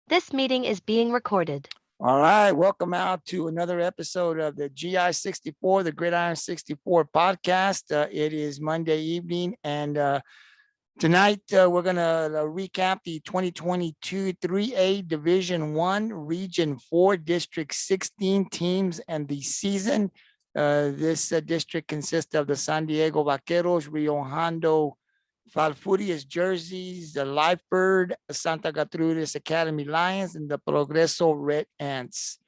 This meeting is being recorded. All right, welcome out to another episode of the GI 64, the Gridiron 64 podcast. It is Monday evening, and tonight we're going to recap the 2022 3A Division 1 Region 4 District 16 teams and the season. This district consists of the San Diego Vaqueros, Rio Hondo Falfurrias Jerseys, the Lyford Santa Gertrudis Academy Lions, and the Progreso Red Ants.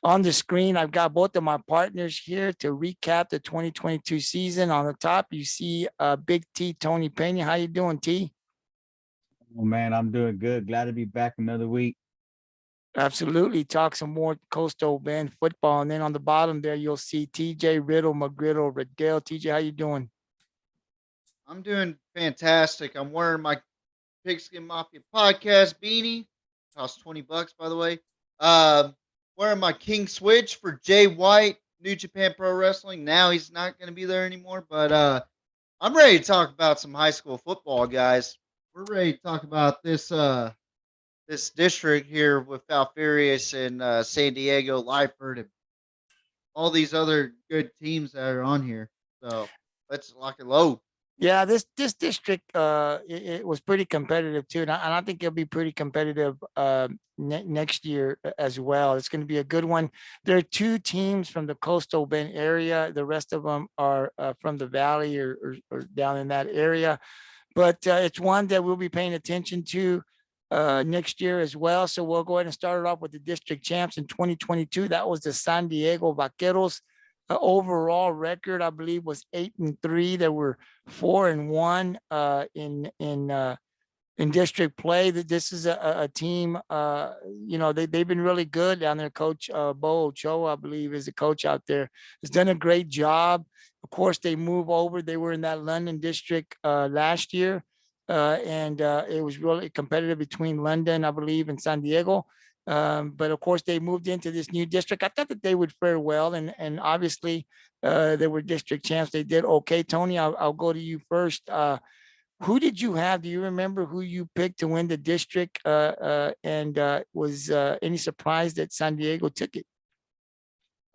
On the screen, I've got both of my partners here to recap the 2022 season. On the top, you see Big T, Tony Pena. How you doing, T? Oh man, I'm doing good. Glad to be back another week. Absolutely. Talk some more Coastal Bend football. And then on the bottom there, you'll see TJ, Riddell, McGriddle, Riddell. TJ, how you doing? I'm doing fantastic. I'm wearing my Pigskin Mafia podcast beanie. Costs $20, by the way. Wearing my King Switch for Jay White, New Japan Pro Wrestling. Now he's not going to be there anymore, but I'm ready to talk about some high school football, guys. We're ready to talk about this district here with Falfurrias and San Diego, Lyford, and all these other good teams that are on here. So let's lock and load. Yeah, this district it was pretty competitive too, and I think it'll be pretty competitive next year as well. It's going to be a good one. There are two teams from the Coastal Bend area. The rest of them are from the valley or down in that area, but it's one that we'll be paying attention to next year as well. So we'll go ahead and start it off with the district champs in 2022. That was the San Diego Vaqueros. Overall record, I believe, was 8-3. There were 4-1 in district play. That this is a team. They've been really good down there. Coach Bo Ochoa, I believe, is the coach out there. Has done a great job. Of course, they move over. They were in that London district last year, and it was really competitive between London, I believe, and San Diego. But of course, they moved into this new district. I thought that they would fare well, and obviously, they were district champs. They did okay. Tony, I'll go to you first. Who did you have? Do you remember who you picked to win the district? And was any surprise that San Diego took it?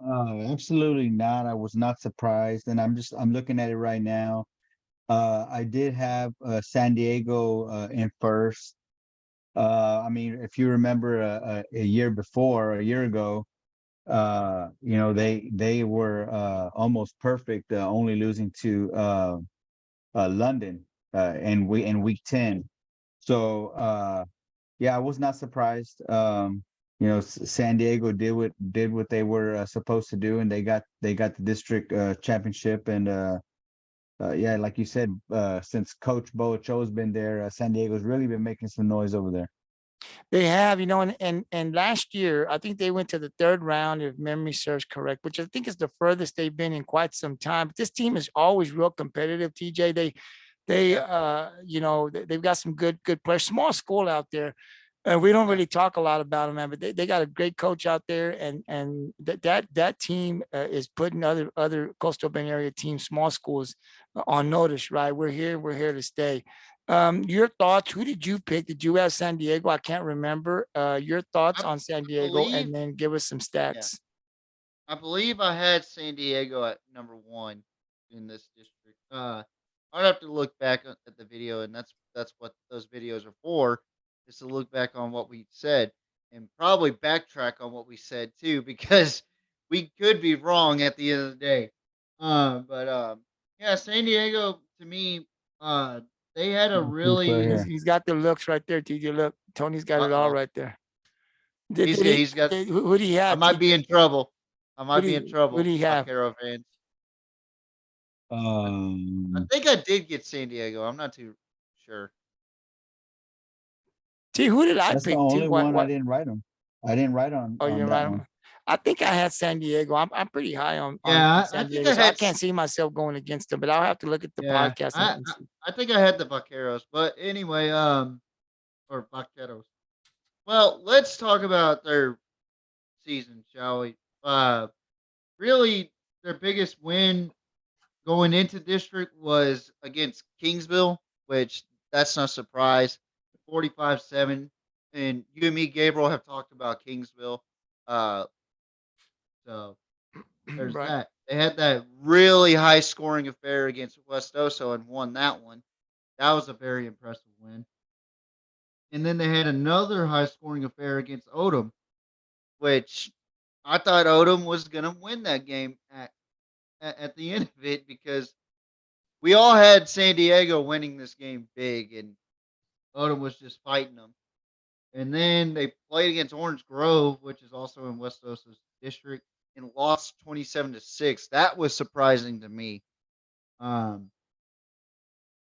Absolutely not. I was not surprised, and I'm looking at it right now. I did have San Diego in first. I mean, if you remember a year ago, they were almost perfect, only losing to London in week 10. So yeah, I was not surprised. San Diego did what they were supposed to do, and they got the district championship. And yeah, like you said, since Coach Bo Ochoa's been there, San Diego's really been making some noise over there. They have, and last year I think they went to the third round, if memory serves correct, which I think is the furthest they've been in quite some time. But this team is always real competitive. TJ, they've got some good players. Small school out there. We don't really talk a lot about them, man, but they got a great coach out there, and that team is putting other Coastal Bend area teams, small schools, on notice. Right, we're here to stay. Your thoughts? Who did you pick? Did you have San Diego? I can't remember. Your thoughts I on San Diego, believe, and then give us some yeah, stats. I believe I had San Diego at number one in this district. I'd have to look back at the video, and that's what those videos are for, is to look back on what we said and probably backtrack on what we said too, because we could be wrong at the end of the day. But yeah, San Diego to me, uh, they had a Proof right really here. He's got the looks right there, TJ. Look, Tony's got it all oh right there. Did he? he's got. Who do you I have, might be TJ? in trouble. I Who might do be in you, who do trouble, you have? Vaquero fans. I Um, think I did get San Diego. I'm not too sure. T, who did I that's the pick? T, only what? one I What? didn't write them. I didn't write Oh, on you're that right. one. I think I had San Diego. I'm pretty high on Yeah, I San think Diego, I so I had. can't see myself going against them. But I'll have to look at the Yeah, podcast and see. I think I had the Vaqueros, but anyway, or Vaqueros. Well, let's talk about their season, shall we? Really, their biggest win going into district was against Kingsville, which that's no surprise. 45-7. and you and me, Gabriel, have talked about Kingsville. Uh, so there's Right. that. They had that really high scoring affair against West Oso and won that one. That was a very impressive win. And then they had another high scoring affair against Odom, which I thought Odom was going to win that game at the end of it because we all had San Diego winning this game big, and Odom was just fighting them. And then they played against Orange Grove, which is also in West Osa's district, and lost 27-6. That was surprising to me.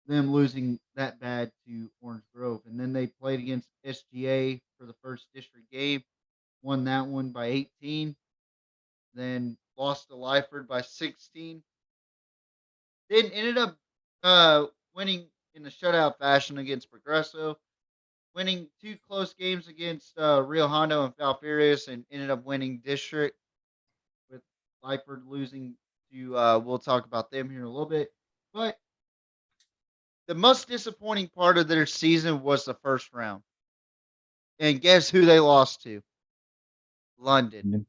Them losing that bad to Orange Grove. And then they played against SGA for the first district game, won that one by 18, then lost to Lyford by 16. Then ended up winning in a shutout fashion against Progreso, winning 2 close games against Rio Hondo and Falfurrias, and ended up winning district with Lyford losing to, we'll talk about them here in a little bit. But the most disappointing part of their season was the first round. And guess who they lost to? London.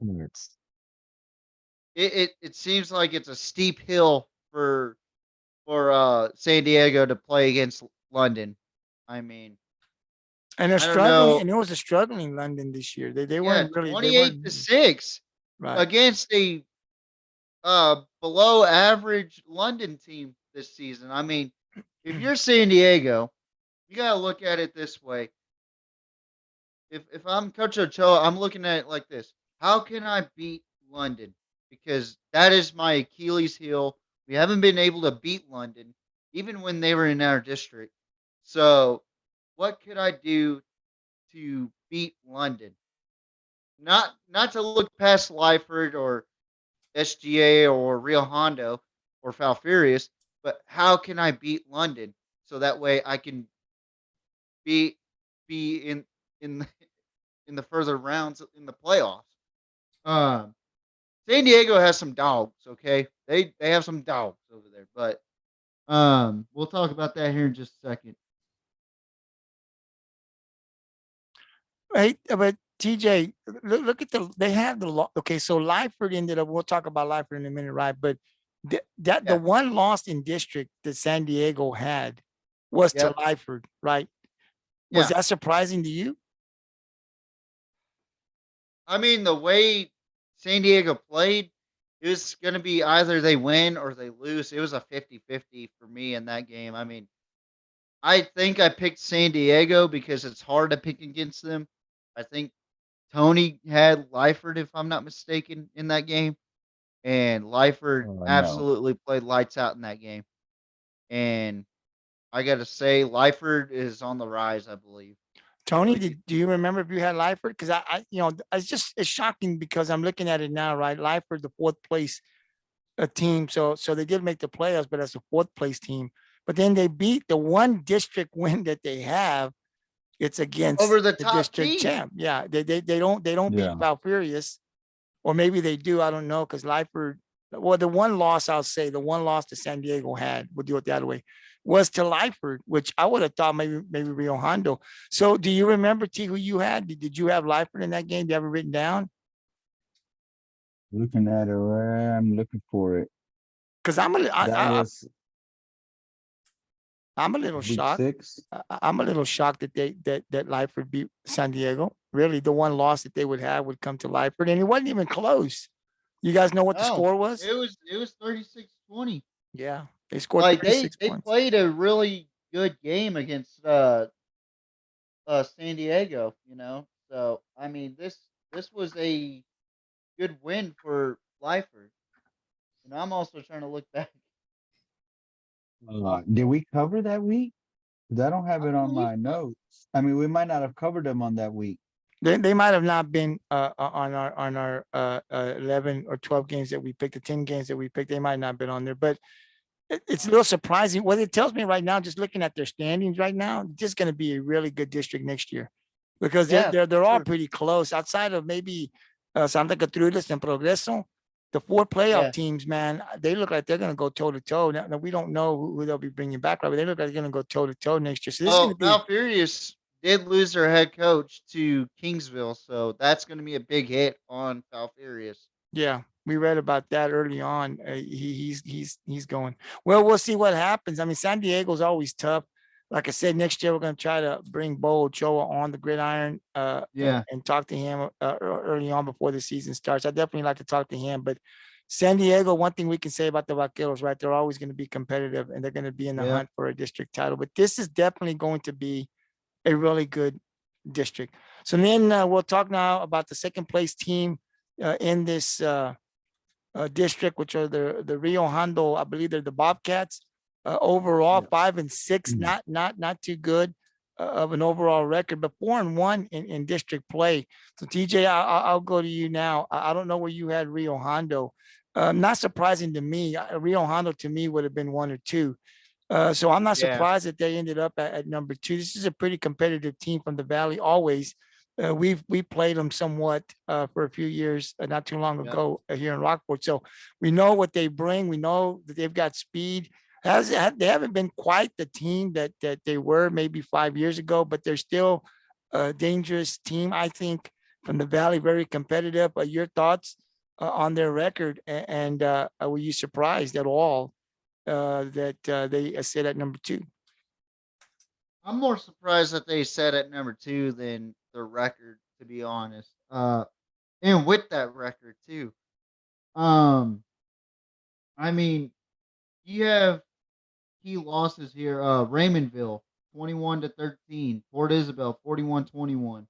It seems like it's a steep hill for San Diego to play against London. I mean, And they're I don't struggling, know. and it was a struggling London this year. They Yeah, weren't really, they 28 to weren't 6 right. against a below average London team this season. I mean, if you're San Diego, you gotta look at it this way. If I'm Coach Ochoa, I'm looking at it like this: how can I beat London? Because that is my Achilles heel. We haven't been able to beat London, even when they were in our district. So, what could I do to beat London? Not to look past Lyford or SGA or Rio Hondo or Falfurrias, but how can I beat London so that way I can be in the, in the further rounds in the playoffs. Um, San Diego has some dogs. Okay, they have some dogs over there, but we'll talk about that here in just a second. Right, but TJ, look at they have okay, so Lyford ended up, we'll talk about Lyford in a minute, right? But the Yeah. one loss in district that San Diego had was to Yep. Lyford, right? Was Yeah. that surprising to you? I mean, the way San Diego played, it was going to be either they win or they lose. It was a 50-50 for me in that game. I mean, I think I picked San Diego because it's hard to pick against them. I think Tony had Lyford, if I'm not mistaken, in that game. And Lyford No. absolutely played lights out in that game. And I got to say, Lyford is on the rise, I believe. Tony, Really do you remember if you had Lyford? Because it's shocking because I'm looking at it now, right? Lyford, the fourth place team. So they did make the playoffs, but as a fourth place team. But then they beat the one district win that they have. It's against over the the top district team. champ. Yeah, they don't beat Yeah. Falfurrias, or maybe they do. I don't know because Lyford. Well, the one loss I'll say, the one loss that San Diego had, we'll do it the other way, was to Lyford, which I would have thought maybe Rio Hondo. So, do you remember T who you had? Did you have Lyford in that game? Do you have it written down? Looking at it, I'm looking for it. Because That was I'm a little week shocked. 6. I'm a little shocked that that Lyford beat San Diego. Really, the one loss that they would have would come to Lyford, and it wasn't even close. You guys know what the No, score was? it was 36-20. Yeah, they scored Like 36 they points. played a really good game against San Diego, you know. So I mean, this was a good win for Lyford. And I'm also trying to look back. Did we cover that week? 'Cause I don't have I it on believe my so. notes. I mean, we might not have covered them on that week. They might have not been on our 11 or 12 games that we picked, the 10 games that we picked. They might not have been on there, but it's a little surprising. What it tells me right now, just looking at their standings right now, it's just going to be a really good district next year because Yeah, they're all sure. pretty close outside of maybe Santa Gertrudis and Progreso. The 4 playoff Yeah. teams, man, they look like they're going to go toe to toe. Now we don't know who they'll be bringing back, right? But they look like they're going to go toe to toe next year. So this is going Oh, to be Falfurrias did lose their head coach to Kingsville, so that's going to be a big hit on Falfurrias. Yeah, we read about that early on. He's going. Well, we'll see what happens. I mean, San Diego's always tough. Like I said, next year we're going to try to bring Bo Ochoa on the gridiron Yeah. and talk to him early on before the season starts. I definitely like to talk to him. But San Diego, one thing we can say about the Vaqueros, right? They're always going to be competitive and they're going to be in the Yeah. hunt for a district title. But this is definitely going to be a really good district. So then we'll talk now about the second place team in this district, which are the Rio Hondo. I believe they're the Bobcats. Overall, Yeah. 5-6, Mhm. not too good of an overall record, but 4-1 in district play. So TJ, I'll go to you now. I don't know where you had Rio Hondo. Not surprising to me. Rio Hondo to me would have been 1 or 2. So I'm not Yeah. surprised that they ended up at number 2. This is a pretty competitive team from the Valley always. We played them somewhat for a few years not too long Yeah. ago here in Rockport. So we know what they bring. We know that they've got speed. They haven't been quite the team that they were maybe 5 years ago, but they're still a dangerous team, I think, from the Valley, very competitive. Your thoughts on their record, and were you surprised at all that they sit at number 2? I'm more surprised that they set at number 2 than the record, to be honest. And with that record too. Um, I mean, you have key losses here. Raymondville, 21-13. Port Isabel, 41-21.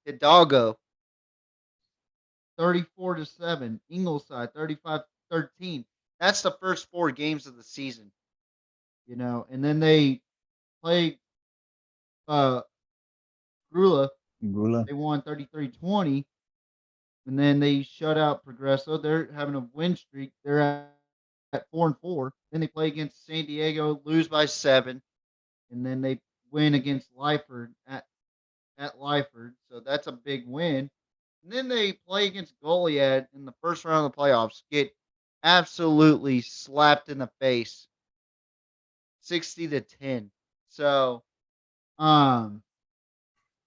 Hidalgo, 34-7. Ingleside, 35-13. That's the first 4 games of the season, and then they play Grula. Gula. They won 33-20, and then they shut out Progreso. They're having a win streak. They're at 4-4. Then they play against San Diego, lose by 7, and then they win against Lyford at Lyford. So that's a big win. And then they play against Goliad in the first round of the playoffs, get absolutely slapped in the face, 60-10. So, um,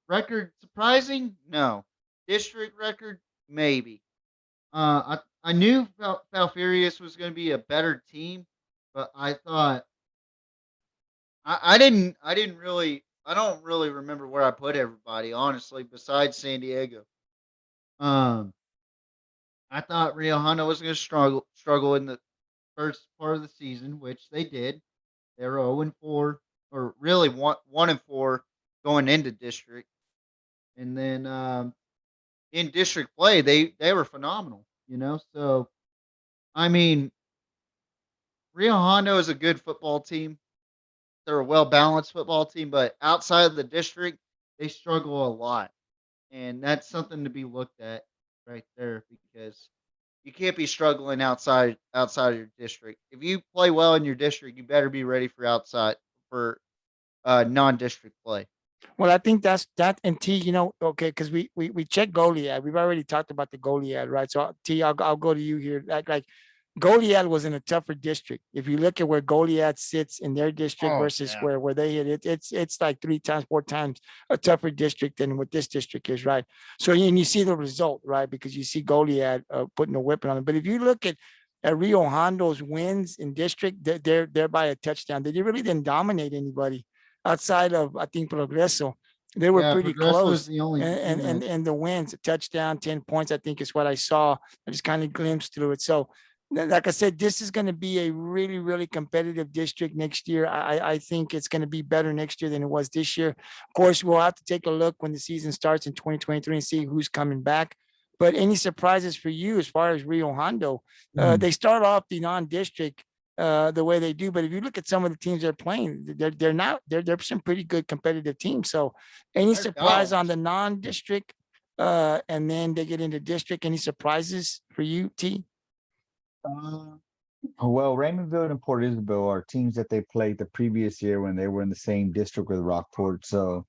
record surprising? No. District record? Maybe. I knew Falfurrias was going to be a better team, but I thought I don't really remember where I put everybody, honestly, besides San Diego. Um, I thought Rio Hondo was going to struggle in the first part of the season, which they did. They were 0-4, or really 1-4 going into district, and then in district play they were phenomenal. So I mean, Rio Hondo is a good football team. They're a well balanced football team, but outside of the district, they struggle a lot, and that's something to be looked at right there because you can't be struggling outside of your district. If you play well in your district, you better be ready for non district play. Well, I think that's that. And T, okay, because we checked Goliad. We've already talked about the Goliad, right? So T, I'll go to you here. Like Goliad was in a tougher district. If you look at where Goliad sits in their district Oh, versus yeah. where they hit it, it's like 3 times, 4 times a tougher district than what this district is, right? So and you see the result, right? Because you see Goliad putting a whipping on them. But if you look at Rio Hondo's wins in district, they're by a touchdown. They really didn't dominate anybody outside of, I think, Progreso. They were Yeah, pretty Progresso is close. the only And, team and, that and the wins, a touchdown, 10 points, I think is what I saw. I just kind of glimpsed through it. So, like I said, this is going to be a really, really competitive district next year. I think it's going to be better next year than it was this year. Of course, we'll have to take a look when the season starts in 2023 and see who's coming back. But any surprises for you as far as Rio Hondo? They start off the non-district the way they do. But if you look at some of the teams they're playing, they're some pretty good competitive teams. So any they're surprise on dogs. the non-district and then they get into district? Any surprises for you, T? Well, Raymondville and Port Isabel are teams that they played the previous year when they were in the same district with Rockport. So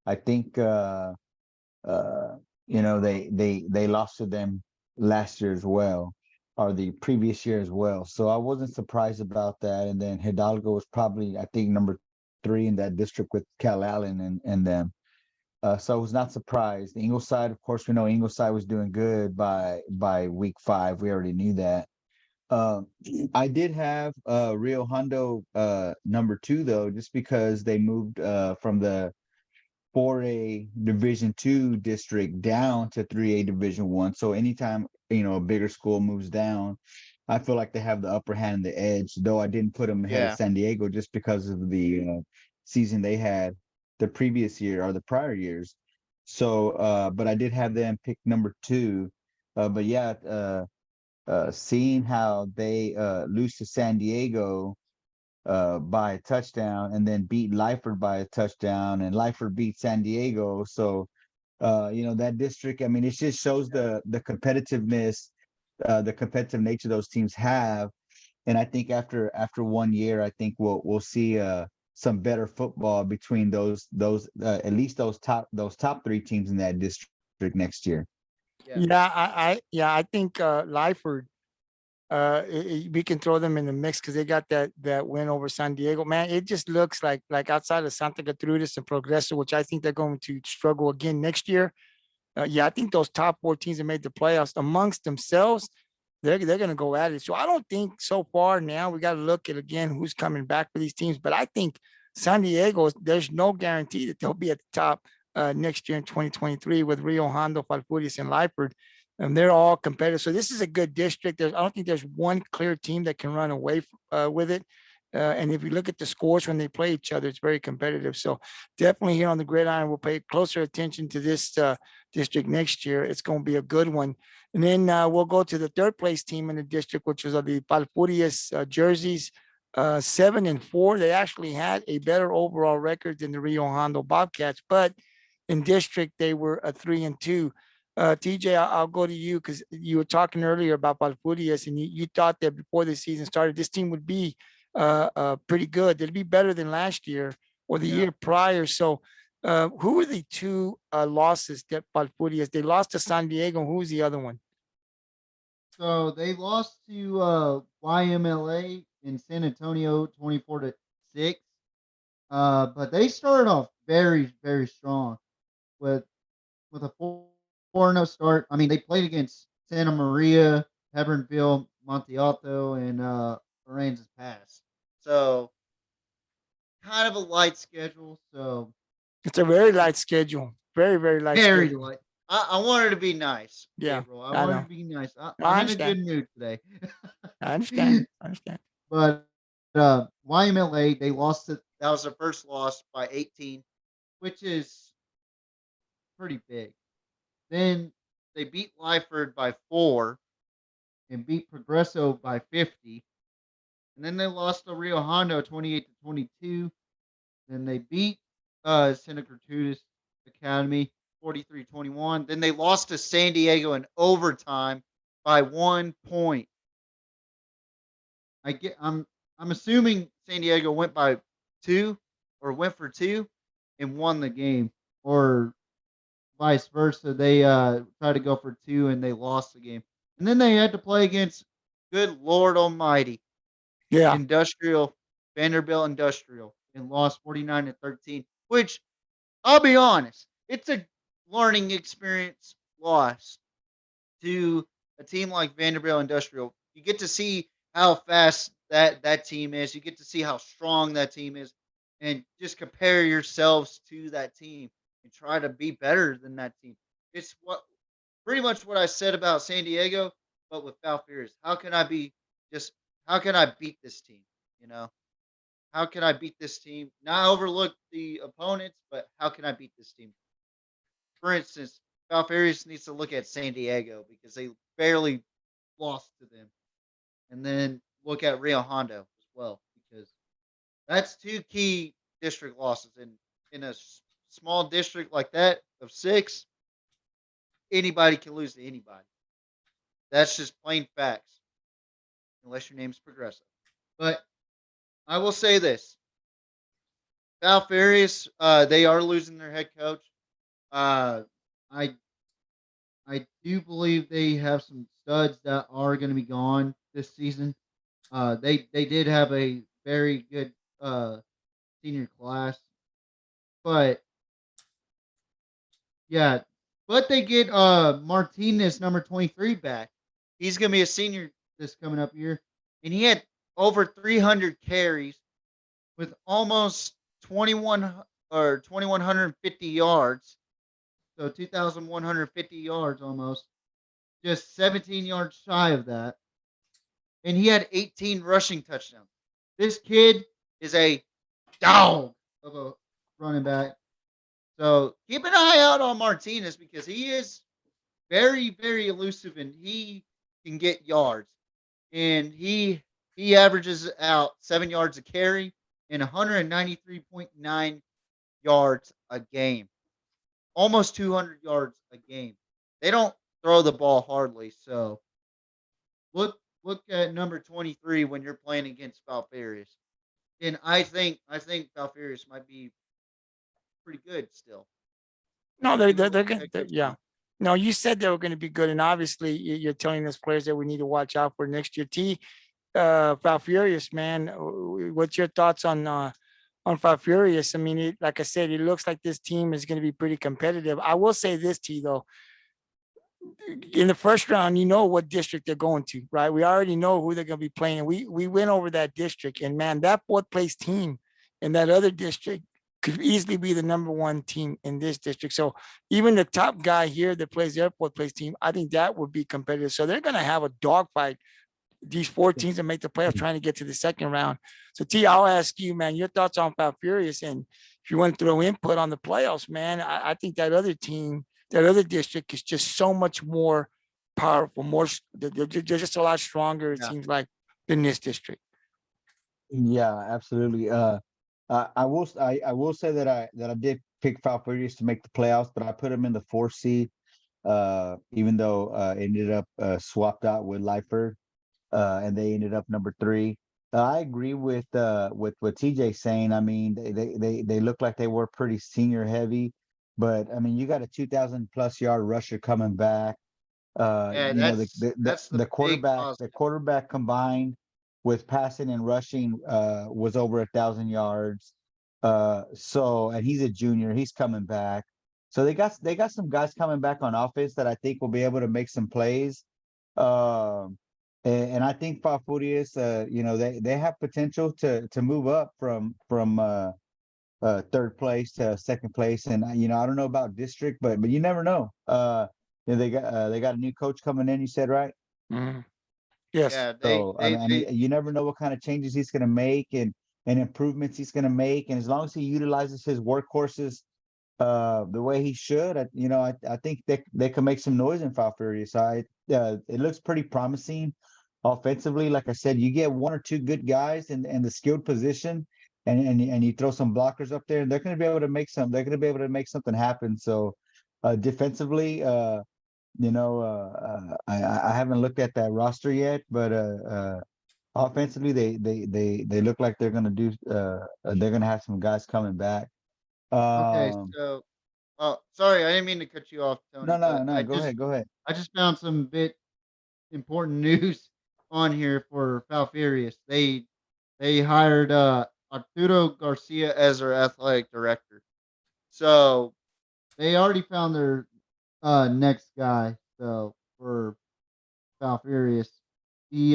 I think uh, they lost to them last year as well, or the previous year as well. So I wasn't surprised about that. And then Hidalgo was probably, I think, number 3 in that district with Cal Allen and them. So I was not surprised. Ingleside, of course, we know Ingleside was doing good by week 5. We already knew that. I did have Rio Hondo number 2 though, just because they moved from the 4A Division 2 district down to 3A Division 1. So anytime a bigger school moves down, I feel like they have the upper hand and the edge. Though I didn't put them ahead of San Diego just because of the season they had the previous year or the prior years. So, but I did have them pick number 2. But yeah, seeing how they lose to San Diego by a touchdown and then beat Lyford by a touchdown, and Lyford beat San Diego. So, that district, I mean, it just shows the competitiveness, the competitive nature those teams have. And I think after 1 year, I think we'll see some better football between those at least those top 3 teams in that district next year. I think Lyford, we can throw them in the mix because they got that win over San Diego. Man, it just looks like outside of Santa Gertrudis and Progreso, which I think they're going to struggle again next year. I think those top 4 teams that made the playoffs amongst themselves, they're going to go at it. So I don't think so far now we got to look at again who's coming back for these teams. But I think San Diego, there's no guarantee that they'll be at the top next year in 2023 with Rio Hondo, Falfurrias, and Lyford. And they're all competitive. So this is a good district. I don't think there's one clear team that can run away with it. And if you look at the scores when they play each other, it's very competitive. So definitely here on the Gridiron, we'll pay closer attention to this district next year. It's going to be a good one. And then we'll go to the 3rd place team in the district, which was the Falfurrias Jerseys, 7-4. They actually had a better overall record than the Rio Hondo Bobcats, but in district, they were a 3-2. TJ, I'll go to you because you were talking earlier about Falfurrias, and you thought that before the season started, this team would be pretty good. They'd be better than last year or the year prior. So who were the 2 losses that Falfurrias? They lost to San Diego. Who was the other one? So they lost to YMLA in San Antonio 24-6. But they started off very, very strong with a 4-0 start. I mean, they played against Santa Maria, Hebronville, Monte Alto, and Aransas Pass. So kind of a light schedule. So it's a very light schedule. Very, very light very schedule. light. I wanted to be nice. Yeah, Gabriel. I wanted to be nice. I I'm in a good mood today. I understand. But YMLA, they lost it. That was their first loss by 18, which is pretty big. Then they beat Lyford by 4 and beat Progreso by 50. And then they lost to Rio Hondo 28-22. Then they beat Santa Gertrudis Academy 43-21. Then they lost to San Diego in overtime by 1 point. I'm assuming San Diego went by 2 or went for 2 and won the game, or vice versa. They tried to go for 2 and they lost the game. And then they had to play against, good Lord Almighty, Vanderbilt Industrial, and lost 49-13, which I'll be honest, it's a learning experience loss to a team like Vanderbilt Industrial. You get to see how fast that team is. You get to see how strong that team is, and just compare yourselves to that team and try to be better than that team. It's pretty much what I said about San Diego, but with Falfurrias. How can I beat this team? How can I beat this team? Not overlook the opponents, but how can I beat this team? For instance, Falfurrias needs to look at San Diego because they barely lost to them. And then look at Rio Hondo as well, because that's 2 key district losses. And in a small district like that of 6, anybody can lose to anybody. That's just plain facts, unless your name's Progreso. But I will say this. Falfurrias, they are losing their head coach. I do believe they have some studs that are going to be gone this season. They did have a very good senior class. But yeah, but they get Martinez number 23 back. He's gonna be a senior this coming up year, and he had over 300 carries with almost 2150 yards. So 2,150 yards almost, just 17 yards shy of that, and he had 18 rushing touchdowns. This kid is a dog of a running back. So keep an eye out on Martinez because he is very, very elusive and he can get yards. And he averages out 7 yards a carry and 193.9 yards a game. Almost 200 yards a game. They don't throw the ball hardly, so look at number 23 when you're playing against Falfurrias. And I think Falfurrias might be pretty good still. No, Might be a they're little good. head coach Yeah. now. No, you said they were going to be good, and obviously you're telling us players that we need to watch out for next year. Falfurrias, man, what's your thoughts on Falfurrias? I mean, like I said, it looks like this team is going to be pretty competitive. I will say this, T, though. In the first round, you know what district they're going to, right? We already know who they're going to be playing. And we went over that district, and man, that fourth place team in that other district could easily be the number one team in this district. So even the top guy here that plays their fourth place team, I think that would be competitive. So they're going to have a dogfight. These four teams that make the playoffs trying to get to the second round. So T, I'll ask you, man, your thoughts on Falfurrias, and if you want to throw input on the playoffs, man, I think that other team, that other district is just so much more powerful, they're just a lot stronger, it Yeah. seems like, than this district. Yeah, absolutely. I will say that I did pick Falfurrias to make the playoffs, but I put them in the 4th seed. Even though ended up swapped out with Lyford, and they ended up number 3. I agree with what TJ's saying. I mean, they look like they were pretty senior heavy, but I mean, you got a 2,000 plus yard rusher coming back. Yeah, You know, that's the big the positive. quarterback combined with passing and rushing was over 1,000 yards. So, and he's a junior, he's coming back. So they got some guys coming back on offense that I think will be able to make some plays. And I think Falfurrias, you know, they have potential to move up from 3rd place to 2nd place. And you know, I don't know about district, but you never know. You know, they got a new coach coming in. You said, right? Mhm. Yes. Yeah, So I mean, you never know what kind of changes he's going to make and improvements he's going to make. And as long as he utilizes his workhorses the way he should, you know, I think they can make some noise in Falfurrias. So it looks pretty promising offensively. Like I said, you get 1 or 2 good guys in the skilled position, and you throw some blockers up there, and they're going to be able to make something happen. So defensively, you know, I haven't looked at that roster yet, but offensively, they look like they're gonna do. They're gonna have some guys coming back. Okay, Um, so sorry, I didn't mean to cut you off, Tony, but no. Go ahead. Go ahead. I just found some bit important news on here for Falfurrias. They hired Arturo Garcia as their athletic director. So they already found their next guy. So for Falfurrias, he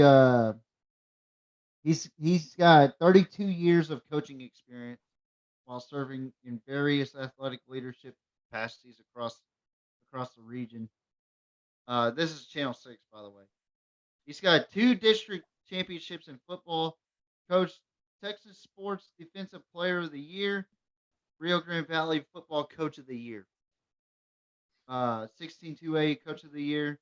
he's got 32 years of coaching experience while serving in various athletic leadership capacities across the region. This is Channel 6, by the way. He's got 2 district championships in football, coached Texas Sports Defensive Player of the Year, Rio Grande Valley Football Coach of the Year, 16-2A Coach of the Year,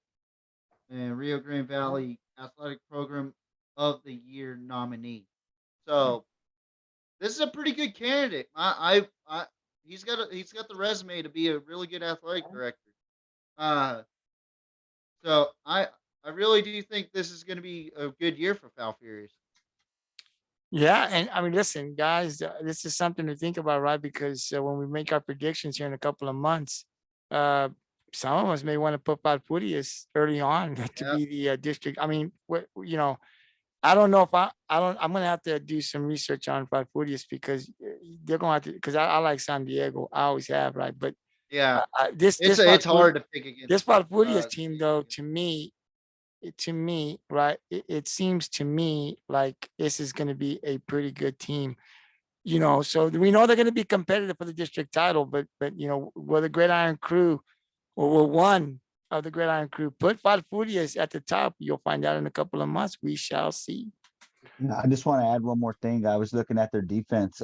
and Rio Grande Valley Athletic Program of the Year nominee. So this is a pretty good candidate. He's got the resume to be a really good athletic director. So I really do think this is going to be a good year for Falfurrias. Yeah, and I mean, listen, guys, this is something to think about, right? Because when we make our predictions here in a couple of months, uh, some of us may want to put Falfurrias early on to Yeah. be the district. I mean, you know, I don't know if I'm going to have to do some research on Falfurrias because, they're going to have to, because I like San Diego. I always have, right? But Yeah, this it's hard to pick this against. Falfurrias team, these though, teams. to me, right, it seems to me like this is going to be a pretty good team. So we know they're going to be competitive for the district title, but will the Gridiron crew, or will one of the Gridiron crew put Falfurrias at the top? You'll find out in a couple of months. We shall see. I just want to add one more thing. I was looking at their defense.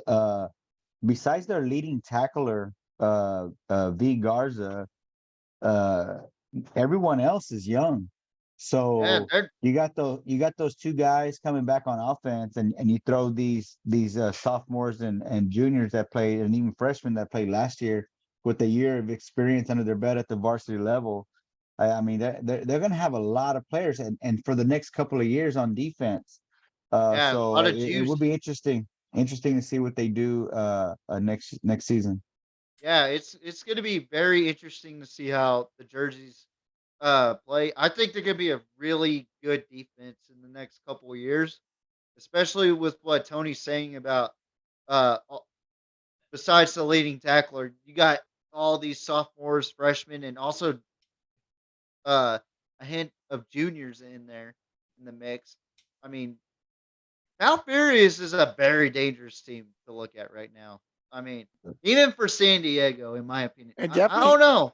Besides their leading tackler, V Garza, uh, everyone else is young. Yeah, So you got those two guys coming back on offense, and you throw these sophomores and juniors that played, and even freshmen that played last year with a year of experience under their belt at the varsity level. I mean, they're going to have a lot of players, and for the next couple of years on defense. yeah, a So lot of it juice. will be interesting to see what they do next season. Yeah, it's going to be very interesting to see how the jerseys play. I think they're going to be a really good defense in the next couple of years, especially with what Tony's saying about uh besides the leading tackler, you got all these sophomores, freshmen, and also a hint of juniors in there in the mix. I mean, Falfurrias is a very dangerous team to look at right now. I mean, even for San Diego, in my opinion. It I definitely, don't know.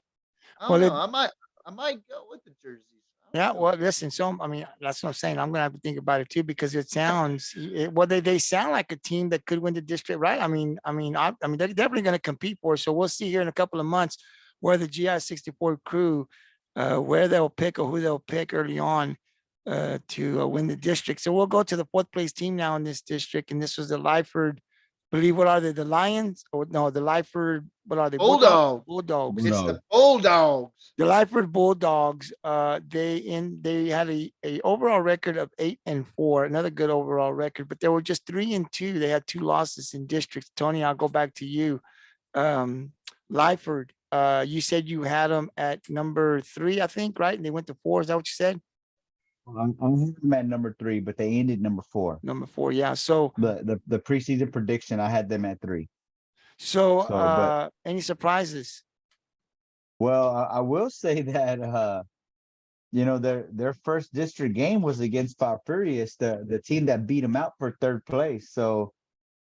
I don't well, know. I might go with the jerseys. I yeah, don't know. well, listen, so I mean, that's what I'm saying. I'm gonna have to think about it too, because it sounds well, they sound like a team that could win the district, right? I mean, they're definitely gonna compete for it. So we'll see here in a couple of months where the GI 64 crew, where they'll pick or who they'll pick early on to win the district. So we'll go to the fourth place team now in this district, and this was the Lyford. Believe what are they? The Lions? Or no, the Lyford. What are they? Bulldogs. Bulldogs. It's No, the Bulldogs. The Lyford Bulldogs, they had a overall record of 8-4, another good overall record, but they were just 3-2. They had 2 losses in districts. Tony, I'll go back to you. Lyford, you said you had them at number 3, I think, right? And they went to 4. Is that what you said? I'm at number 3, but they ended number 4. Number 4, yeah. So, The preseason prediction, I had them at 3. so, But any surprises? well, I will say that their first district game was against Falfurrias, the team that beat them out for 3rd place. So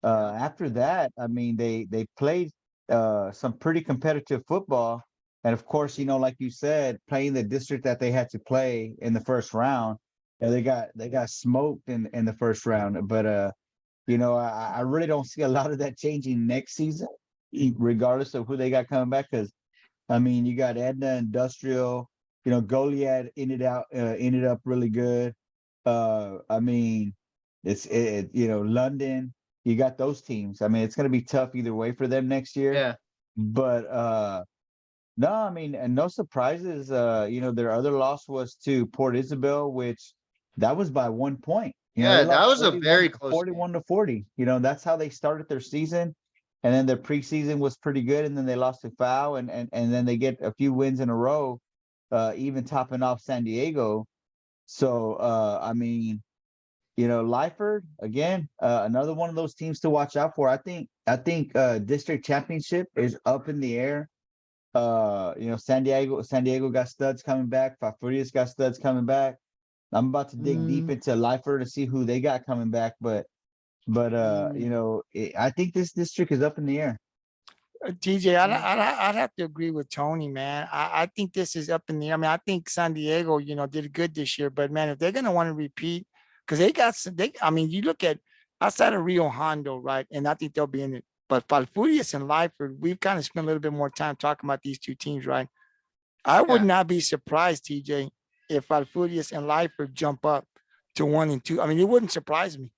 after that, I mean, they played some pretty competitive football, and of course, like you said, playing the district that they had to play in the first round, and they got smoked in the first round. But I really don't see a lot of that changing next season, regardless of who they got coming back, because I mean, you got Edna Industrial, Goliad ended up really good. I mean, London, you got those teams. I mean, it's going to be tough either way for them next year. Yeah. But no, I mean, and no surprises. Their other loss was to Port Isabel, which that was by 1 point. Yeah, They that lost was a very close 41 to 40. That's how they started their season. And then their preseason was pretty good, and then they lost to FAO, and then they get a few wins in a row, even topping off San Diego. So I mean, Lyford again, another one of those teams to watch out for. I think district championship is up in the air. San Diego got studs coming back. Falfurrias got studs coming back. I'm about to dig deep into Lyford to see who they got coming back, but I think this district is up in the air. TJ, I'd have to agree with Tony, man. I think this is up in the air. I mean, I think San Diego, did good this year, but man, if they're gonna want to repeat, because I mean, you look at outside of Rio Hondo, right? And I think they'll be in it. But Falfurrias and Lyford, we've kind of spent a little bit more time talking about these two teams, right? I would Yeah. not be surprised, TJ, if Falfurrias and Lyford jump up to 1 and 2. I mean, it wouldn't surprise me,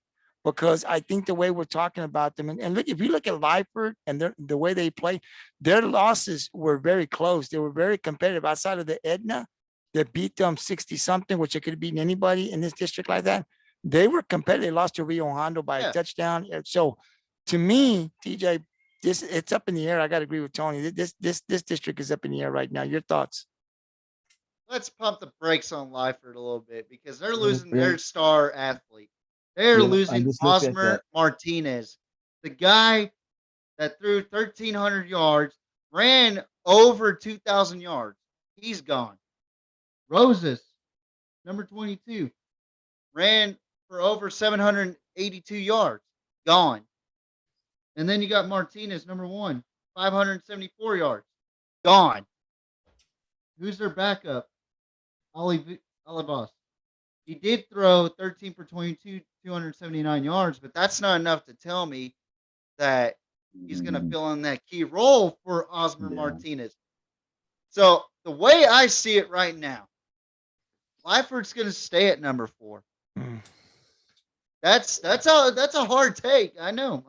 because I think the way we're talking about them, and look, if you look at Lyford and the way they play, their losses were very close. They were very competitive outside of the Edna that beat them 60 something, which it could have beaten anybody in this district like that. They were competitive. They lost to Rio Hondo by Yeah. a touchdown. So to me, TJ, it's up in the air. I got to agree with Tony. This district is up in the air right now. Your thoughts? Let's pump the brakes on Lyford a little bit because they're Yeah, losing yeah. their star athlete. They're Yeah, I losing just looked at Osmer that. Martinez. The guy that threw 1,300 yards, ran over 2,000 yards. He's gone. Roses, number 22, ran for over 782 yards. Gone. And then you got Martinez, number 1, 574 yards. Gone. Who's their backup? Olivas. He did throw 13 for 22, 279 yards, but that's not enough to tell me that he's going to fill in that key role for Osmer Martinez. So the way I see it right now, Lyford's going to stay at number 4. That's a hard take. I know.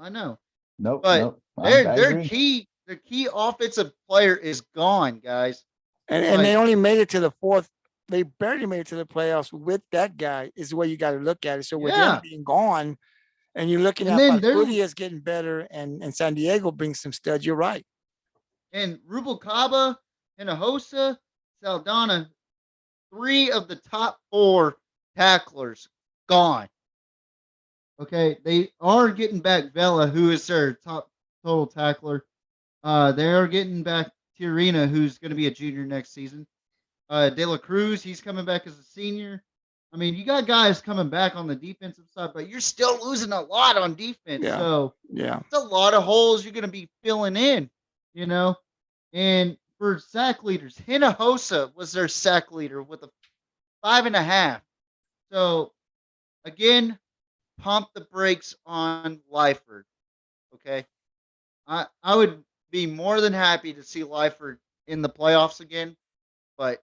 Nope. But I their agree. key offensive player is gone, guys. And they only made it to the 4th. They barely made it to the playoffs with that guy. Is the way you got to look at it. So with them being gone, and you're looking at Falfurrias getting better, and San Diego brings some studs. You're right. And Rubalcaba, Hinojosa, Saldana, 3 of the top 4 tacklers gone. Okay, they are getting back Vela, who is their top total tackler. They are getting back Tirina, who's going to be a junior next season. De La Cruz, he's coming back as a senior. I mean, you got guys coming back on the defensive side, but you're still losing a lot on defense. Yeah. So Yeah, it's a lot of holes you're going to be filling in, you know. And for sack leaders, Hinojosa was their sack leader with a 5.5. So again, pump the brakes on Lyford. Okay, I would be more than happy to see Lyford in the playoffs again, but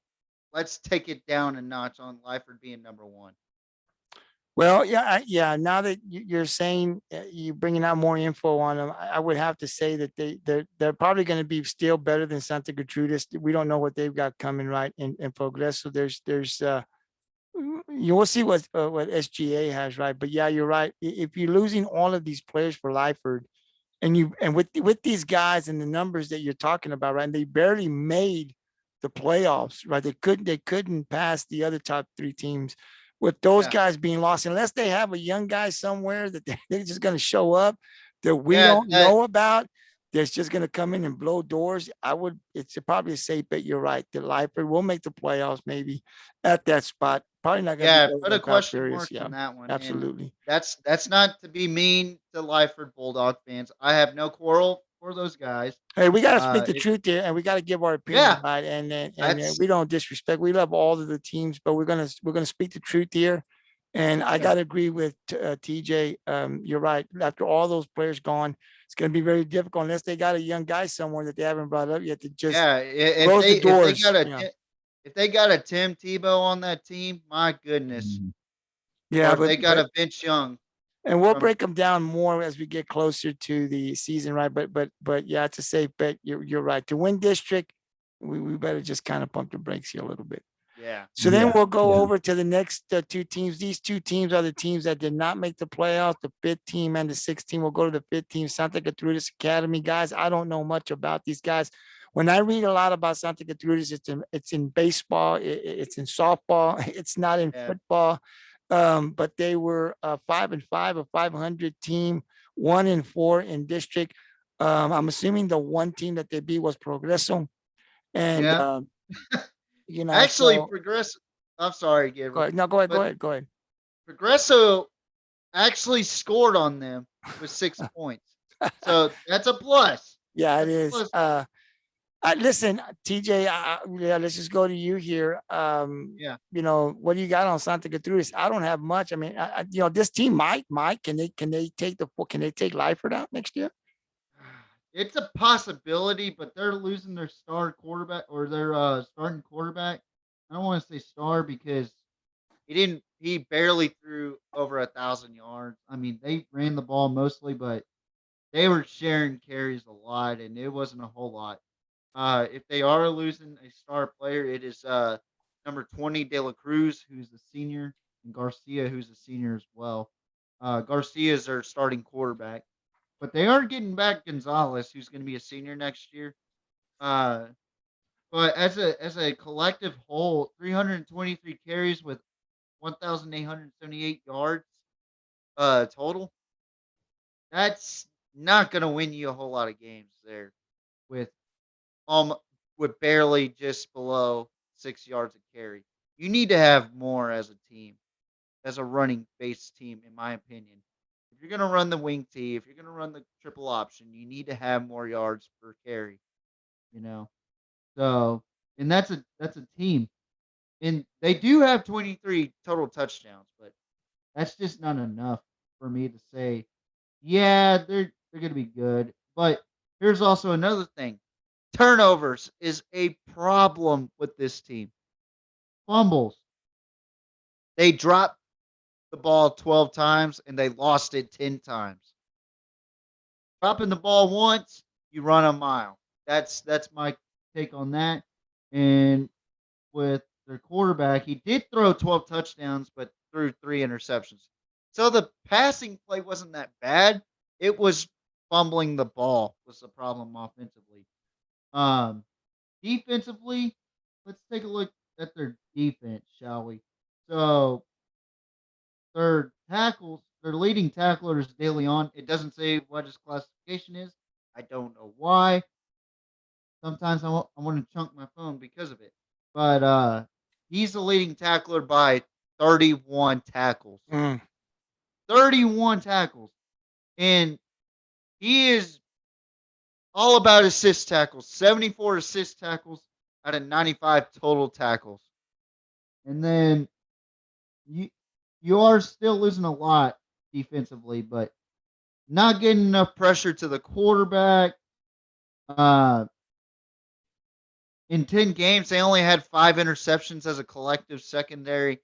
let's take it down a notch on Lyford being number 1. well, yeah. Now that you're saying, you're bringing out more info on them, I would have to say that they're probably going to be still better than Santa Gertrudis. We don't know what they've got coming, right? In Progreso, there's you will see what SGA has, right? But yeah, you're right. If you're losing all of these players for Lyford, and with these guys and the numbers that you're talking about, right? And they barely made the playoffs, right? They couldn't pass the other top 3 teams with those guys being lost, unless they have a young guy somewhere that they're just going to show up that we don't know about. That's just going to come in and blow doors. It's probably a safe bet. You're right. The Lyford will make the playoffs maybe at that spot. Probably not going to be put a question mark on that one. Absolutely. And that's not to be mean to Lyford Bulldog fans. I have no quarrel for those guys. Hey, we got to speak the truth here, and we got to give our opinion, right? And we don't disrespect. We love all of the teams, but we're gonna speak the truth here. And I got to agree with TJ. You're right. After all those players gone, it's going to be very difficult unless they got a young guy somewhere that they haven't brought up yet to just close the doors. If they got a Tim Tebow on that team, my goodness. Yeah, but they got a Vince Young. And we'll break them down more as we get closer to the season, right? But yeah, it's a safe bet. You're right. To win district, we better just kind of pump the brakes here a little bit. Yeah. So then we'll go over to the next 2 teams. These 2 teams are the teams that did not make the playoffs, the 5th team and the 6th team. We'll go to the 5th team, Santa Gertrudis Academy. Guys, I don't know much about these guys. When I read a lot about Santa Gertrudis, it's in baseball, it's in softball, it's not in football. But they were 5-5, a 500 team, 1-4 in district. I'm assuming the one team that they beat was Progreso. And actually, Progreso. I'm sorry, Gabriel. Go ahead. Progreso actually scored on them with 6 points, so that's a plus. Yeah, it is. Listen, TJ, let's just go to you here. What do you got on Santa Gertrudis? I don't have much. I mean, this team might, can they take Lyford out next year? It's a possibility, but they're losing their star quarterback or their starting quarterback. I don't want to say star because he barely threw over 1,000 yards. I mean, they ran the ball mostly, but they were sharing carries a lot, and it wasn't a whole lot. If they are losing a star player, it is number 20, De La Cruz, who's a senior, and Garcia, who's a senior as well. Garcia is their starting quarterback. But they are getting back Gonzalez, who's going to be a senior next year. But as a collective whole, 323 carries with 1,878 yards total. That's not going to win you a whole lot of games there with um with barely just below 6 yards of carry. You need to have more as a team, as a running base team, in my opinion. If you're going to run the wing tee, if you're going to run the triple option, you need to have more yards per carry. You know, so and that's a team, and they do have 23 total touchdowns, but that's just not enough for me to say, yeah, they're going to be good. But here's also another thing: turnovers is a problem with this team. Fumbles. They dropped the ball 12 times and they lost it 10 times. Dropping the ball once, you run a mile. That's my take on that. And with their quarterback, he did throw 12 touchdowns, but threw 3 interceptions. So the passing play wasn't that bad. It was fumbling the ball was the problem offensively. Um, Defensively, let's take a look at their defense, shall we? So their leading tackler is De Leon. It doesn't say what his classification is. I don't know why. Sometimes I want to chunk my phone because of it. But he's the leading tackler by 31 tackles. Mm. 31 tackles. And he is all about assist tackles. 74 assist tackles out of 95 total tackles. And then you are still losing a lot defensively, but not getting enough pressure to the quarterback. In 10 games, they only had 5 interceptions as a collective secondary.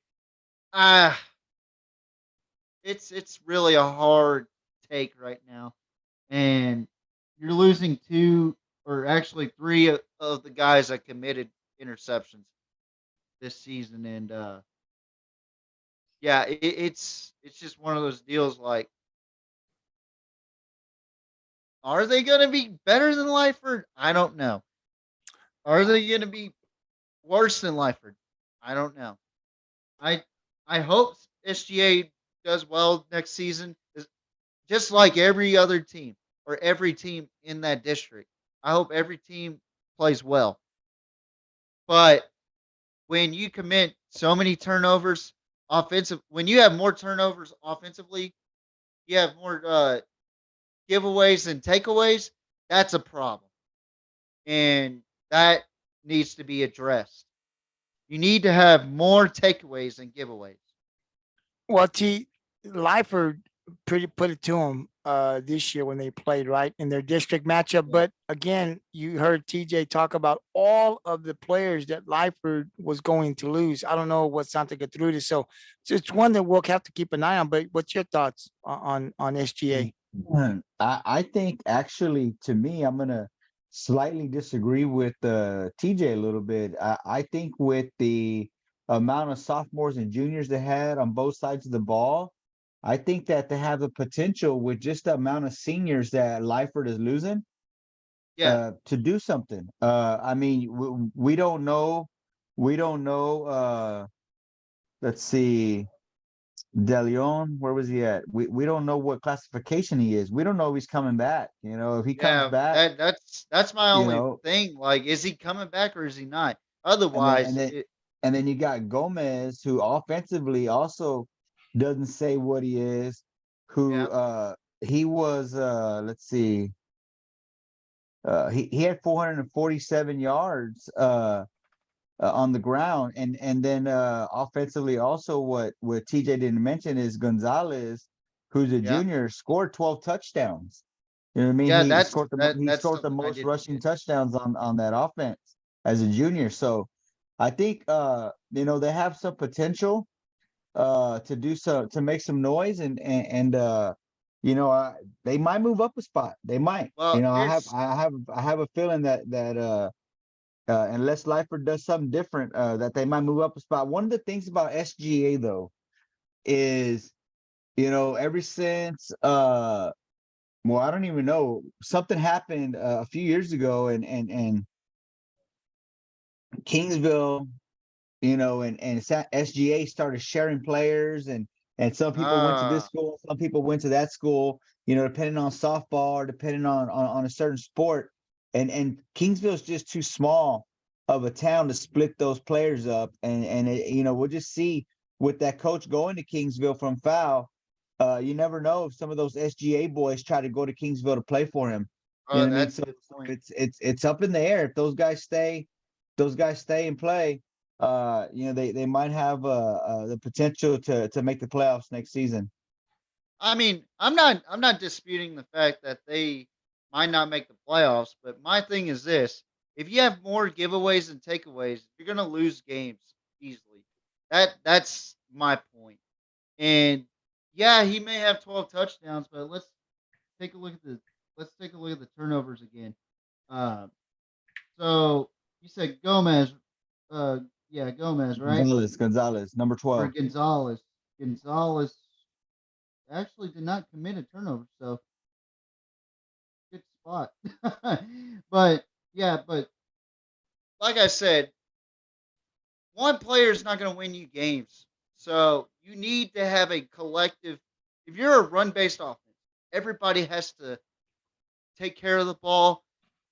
It's really a hard take right now. And you're losing 2 or actually 3 of the guys that committed interceptions this season. And yeah, it's just one of those deals like, are they going to be better than Lyford? I don't know. Are they going to be worse than Lyford? I don't know. I I hope SGA does well next season, just like every other team or every team in that district. I hope every team plays well. But when you commit so many turnovers when you have more turnovers offensively, you have more giveaways and takeaways, that's a problem. And that needs to be addressed. You need to have more takeaways and giveaways. Well, Lyford pretty put it to him this year when they played right in their district matchup. Yeah. But again, you heard TJ talk about all of the players that Lyford was going to lose. I don't know what Santa Gertrudis. So it's one that we'll have to keep an eye on. But what's your thoughts on SGA? I think actually, to me, I'm gonna slightly disagree with TJ a little bit. I think with the amount of sophomores and juniors they had on both sides of the ball, I think that they have the potential with just the amount of seniors that Lyford is losing Yeah. to do something. I mean, we don't know. We don't know. Let's see. De Leon, where was he at? We don't know what classification he is. We don't know if he's coming back. You know, if he comes Yeah, back, that's my you only know, thing. Like, is he coming back or is he not? and then Otherwise, it and then you got Gomez, who offensively also doesn't say what he is. Who yeah, he was? Let's see. He had 447 yards on the ground, and then offensively also what TJ didn't mention is Gonzalez, who's a yeah, junior, scored 12 touchdowns. You know what I mean? yeah. He scored he That's scored the something I most did rushing forget. touchdowns on that offense as a junior. So I think they have some potential to make some noise and they might move up a spot. They might. Well, I have a feeling that unless Lyford does something different, that they might move up a spot. One of the things about SGA though is, ever since well, I don't even know, something happened a few years ago, and Kingsville, and SGA started sharing players, and some people went to this ah, school, some people went to that school, depending on softball or depending on a certain sport. And Kingsville's just too small of a town to split those players up. And we'll just see with that coach going to Kingsville from Foul. You never know if some of those SGA boys try to go to Kingsville to play for him. You know what I mean? That's So a good point. it's up in the air. If those guys stay and play, they might have the potential to make the playoffs next season. I mean, I'm not disputing the fact that they might not make the playoffs, but my thing is this: if you have more giveaways and takeaways, you're gonna lose games easily. That's my point. And yeah, he may have 12 touchdowns, but take a look at the turnovers again. Uh, so you said Gomez, yeah, Gomez, right? Gonzalez, number Or 12. Gonzalez. Gonzalez actually did not commit a turnover, so good spot. but yeah, but like I said, one player is not going to win you games. So you need to have a collective. If you're a run based offense, everybody has to take care of the ball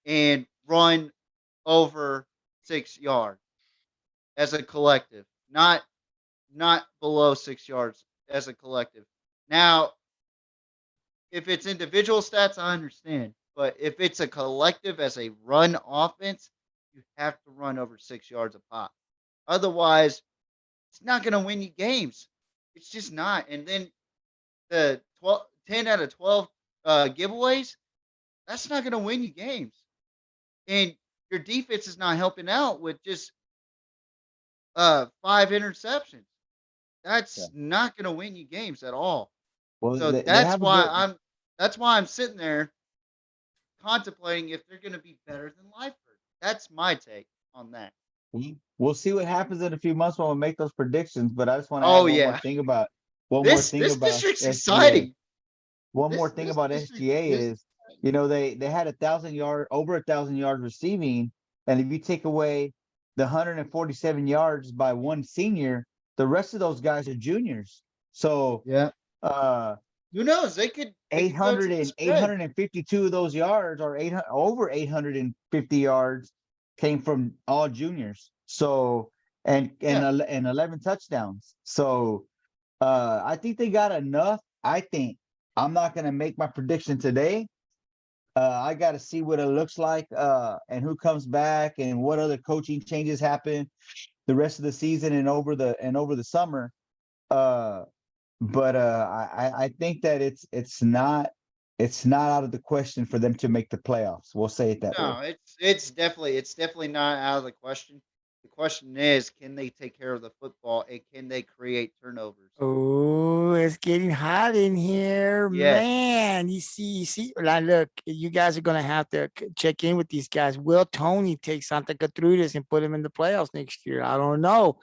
and run over 6 yards as a collective, not below 6 yards as a collective. Now, if it's individual stats, I understand. But if it's a collective as a run offense, you have to run over 6 yards a pop. Otherwise, it's not going to win you games. It's just not. And then the 10 out of 12 giveaways, that's not going to win you games. And your defense is not helping out with just 5 interceptions. That's not going to win you games at all. Well, So that's why I'm sitting there contemplating if they're going to be better than Lyford. That's my take on that. We'll see what happens in a few months when we make those predictions. But I just want to Oh, add yeah. one more This thing about district's SGA. exciting. One more thing This about district SGA is is, they had over 1,000 yards receiving, and if you take away the 147 yards by one senior, the rest of those guys are juniors. So, yeah. uh, Who knows? They could go to 800 the and spread. 852 of those yards, or over 850 yards, came from all juniors. So, and Yeah. 11 touchdowns. So, I think they got enough. I think I'm not going to make my prediction today. I got to see what it looks like, and who comes back, and what other coaching changes happen the rest of the season and over the summer. But I think that it's not out of the question for them to make the playoffs. We'll say it that way. No, it's definitely not out of the question. The question is, can they take care of the football and can they create turnovers? Oh, it's getting hot in here, Yes. man. You see. Like, look, you guys are gonna have to check in with these guys. Will Tony take Santa Gertrudis and put him in the playoffs next year? I don't know.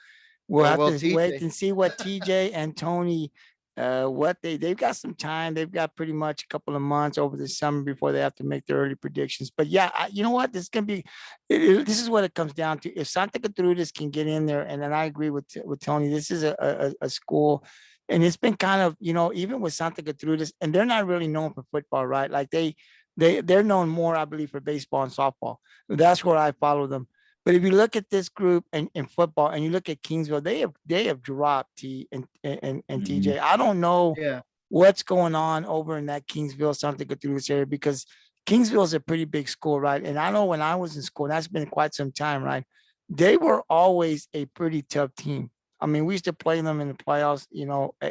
We'll Or have will to wait TJ? and see what TJ and Tony, what they've got some time. They've got pretty much a couple of months over the summer before they have to make their early predictions. But yeah, you know what? This is gonna be. This is what it comes down to. If Santa Gertrudis can get in there, and then I agree with Tony. This is a school, and it's been kind of, even with Santa Gertrudis, and they're not really known for football, right? Like they're known more, I believe, for baseball and softball. That's where I follow them. But if you look at this group and in football, and you look at Kingsville, they have dropped T and TJ. I don't know Yeah. what's going on over in that Kingsville, Santa Gertrudis area, because Kingsville is a pretty big school, right? And I know when I was in school, that's been quite some time, right? They were always a pretty tough team. I mean, we used to play them in the playoffs,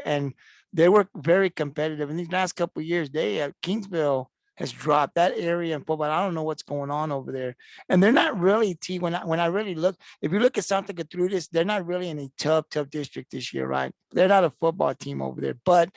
and they were very competitive. In these last couple of years, Kingsville has dropped that area in football. I don't know what's going on over there. And they're not really when I really look, if you look at Santa Gertrudis, they're not really in a tough district this year, right? They're not a football team over there. But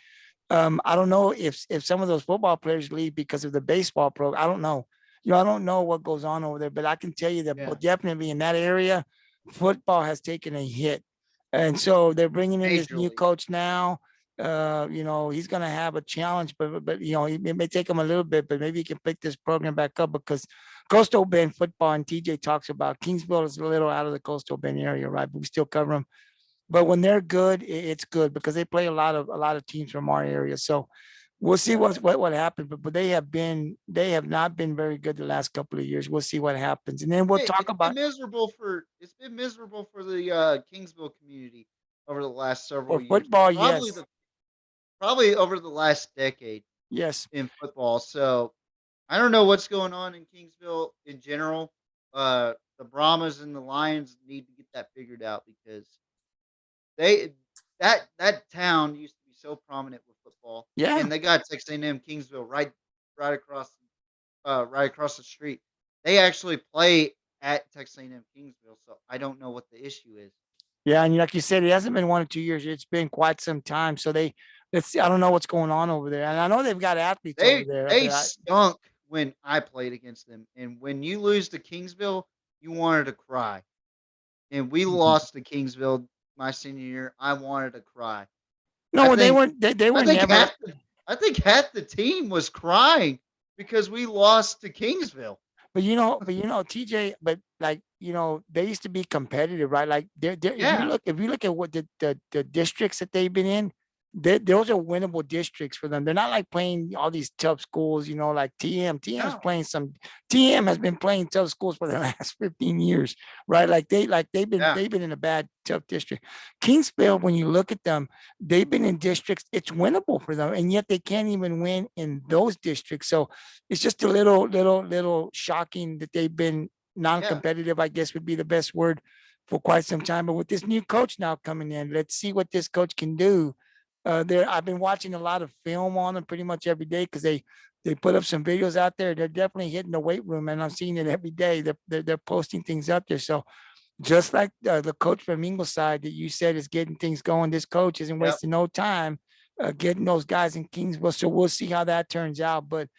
I don't know if some of those football players leave because of the baseball program. I don't know. I don't know what goes on over there, but I can tell you that definitely in that area, football has taken a hit. And so they're bringing in this new Majorly. coach now. He's going to have a challenge, but it may take him a little bit, but maybe he can pick this program back up, because Coastal Bend football, and TJ talks about, Kingsville is a little out of the Coastal Bend area, right? But we still cover them. But when they're good, it's good because they play a lot of teams from our area. So We'll see what happened, but they have not been very good the last couple of years. We'll see what happens, and then we'll Hey, talk about it's been miserable for the Kingsville community over the last for several years. football. Probably Yes, probably over the last decade yes. in football. So I don't know what's going on in Kingsville in general. The Brahmas and the Lions need to get that figured out because they that town used to be so prominent with football, Yeah. and they got Texas A&M Kingsville right across the street. They actually play at Texas A&M Kingsville, so I don't know what the issue is. Yeah, and like you said, it hasn't been 1 or 2 years. It's been quite some time. So let's see. I don't know what's going on over there, and I know they've got athletes over there. They but stunk when I played against them, and when you lose to Kingsville, you wanted to cry. And we lost to Kingsville my senior year. I wanted to cry. no, they think weren't. They I were think never. half the team was crying because we lost to Kingsville. But TJ, but like, they used to be competitive, right? Like they're Yeah. if you look at what the districts that they've been in, those are winnable districts for them. They're not like playing all these tough schools, like TM. No. TM has been playing tough schools for the last 15 years, right? They've been Yeah. they've been in a bad, tough district. Kingsville, when you look at them, they've been in districts, it's winnable for them, and yet they can't even win in those districts. So it's just a little shocking that they've been non-competitive, I guess would be the best word, for quite some time. But with this new coach now coming in, let's see what this coach can do. I've been watching a lot of film on them pretty much every day because they put up some videos out there. They're definitely hitting the weight room, and I'm seeing it every day. They're posting things up there. So just like the coach from Ingleside that you said is getting things going, this coach isn't Yep. wasting no time getting those guys in Kingsville. So we'll see how that turns out. But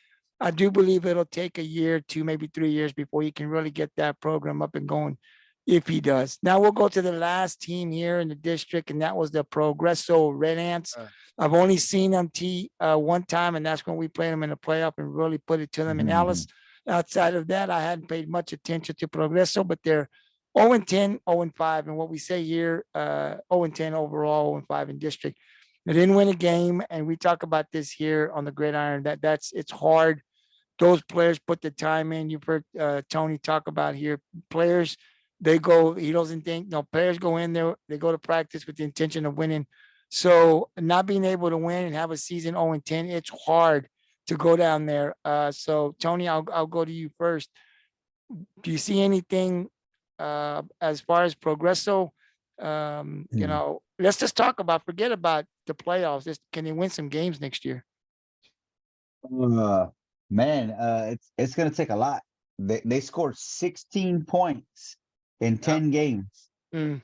I do believe it'll take a year, 2, maybe 3 years before he can really get that program up and going, if he does. Now we'll go to the last team here in the district, and that was the Progreso Red Ants. I've only seen them one time, and that's when we played them in the playoff and really put it to them in Alice. Outside of that, I hadn't paid much attention to Progreso, but they're 0-10, 0-5, and what we say here, 0-10 overall, 0-5 in district. They didn't win a game, and we talk about this here on the Gridiron. It's hard. Those players put the time in. You've heard Tony talk about here. Players, he doesn't think. No, players go in there. They go to practice with the intention of winning. So not being able to win and have a season 0-10, it's hard to go down there. So Tony, I'll go to you first. Do you see anything as far as Progreso? Let's just forget about the playoffs. Can they win some games next year? Man, it's gonna take a lot. They scored 16 points in 10 games.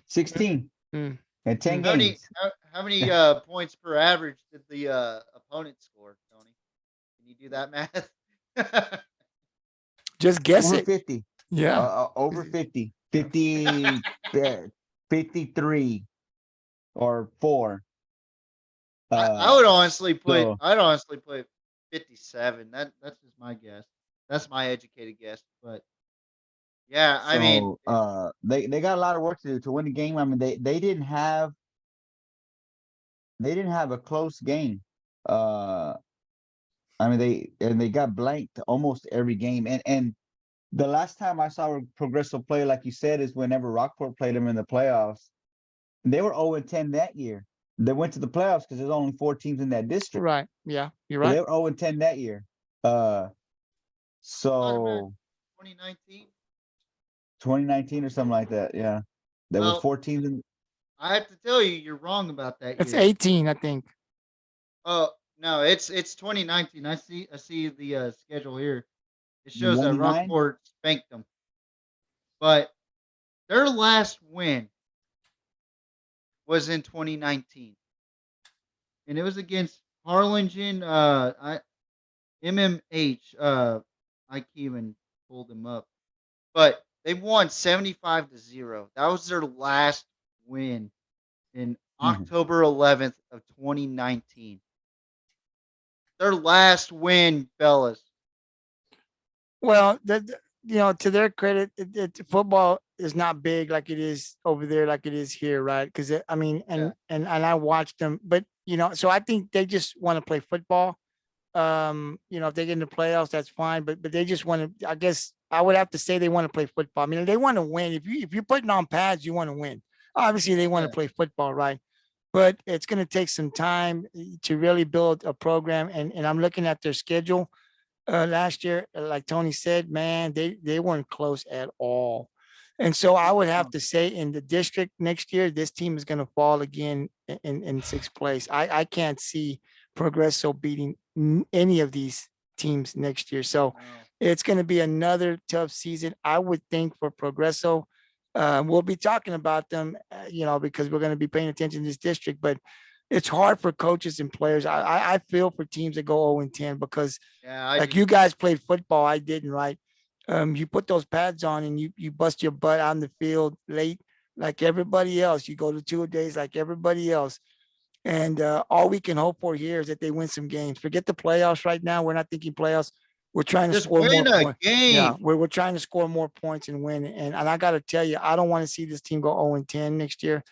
16 in 10 games. How many points per average did the opponent score, Tony? Can you do that math? Just guess over it. 50. Yeah. Over 50. 50, 53 or 4. I would honestly put 57. That's just my guess. That's my educated guess. But yeah, I mean, they got a lot of work to do to win the game. I mean, they didn't have a close game. I mean, they got blanked almost every game. And the last time I saw Progreso play, like you said, is whenever Rockport played them in the playoffs. They were 0-10 that year. They went to the playoffs because there's only 4 teams in that district. Right. Yeah, you're So right. they were 0-10 that year. So 2019. 2019 or something like that. Yeah, there were 4 teams in. I have to tell you, you're wrong about that. It's year. 18, I think. Oh no, it's 2019. I see the schedule here. It shows that 99? Rockport spanked them, but their last win was in 2019, and it was against Harlingen. MMH. I can't even pull them up, but they won 75-0. That was their last win in October 11th of 2019. Their last win, fellas. Well, to their credit, football is not big like it is over there, like it is here, right? Because I mean, and I watched them, but so I think they just want to play football. If they get in the playoffs, that's fine. But they just want to. I guess I would have to say they want to play football. I mean, they want to win. If you're putting on pads, you want to win. Obviously, they want to Yeah. play football, right? But it's going to take some time to really build a program. And I'm looking at their schedule. Last year, like Tony said, man, they weren't close at all. And so I would have to say in the district next year, this team is going to fall again in sixth place. I can't see Progreso beating any of these teams next year. So No. it's going to be another tough season, I would think, for Progreso. We'll be talking about them, because we're going to be paying attention to this district, but it's hard for coaches and players. I feel for teams that go 0-10 because Yeah, I like do. you guys played football, I didn't, right? You put those pads on and you bust your butt on the field late like everybody else. You go to 2 days like everybody else. And all we can hope for here is that they win some games. Forget the playoffs right now. We're not thinking playoffs. We're trying to Just score more win a points. game. Yeah, we're trying to score more points and win. And I got to tell you, I don't want to see this team go 0-10 next year.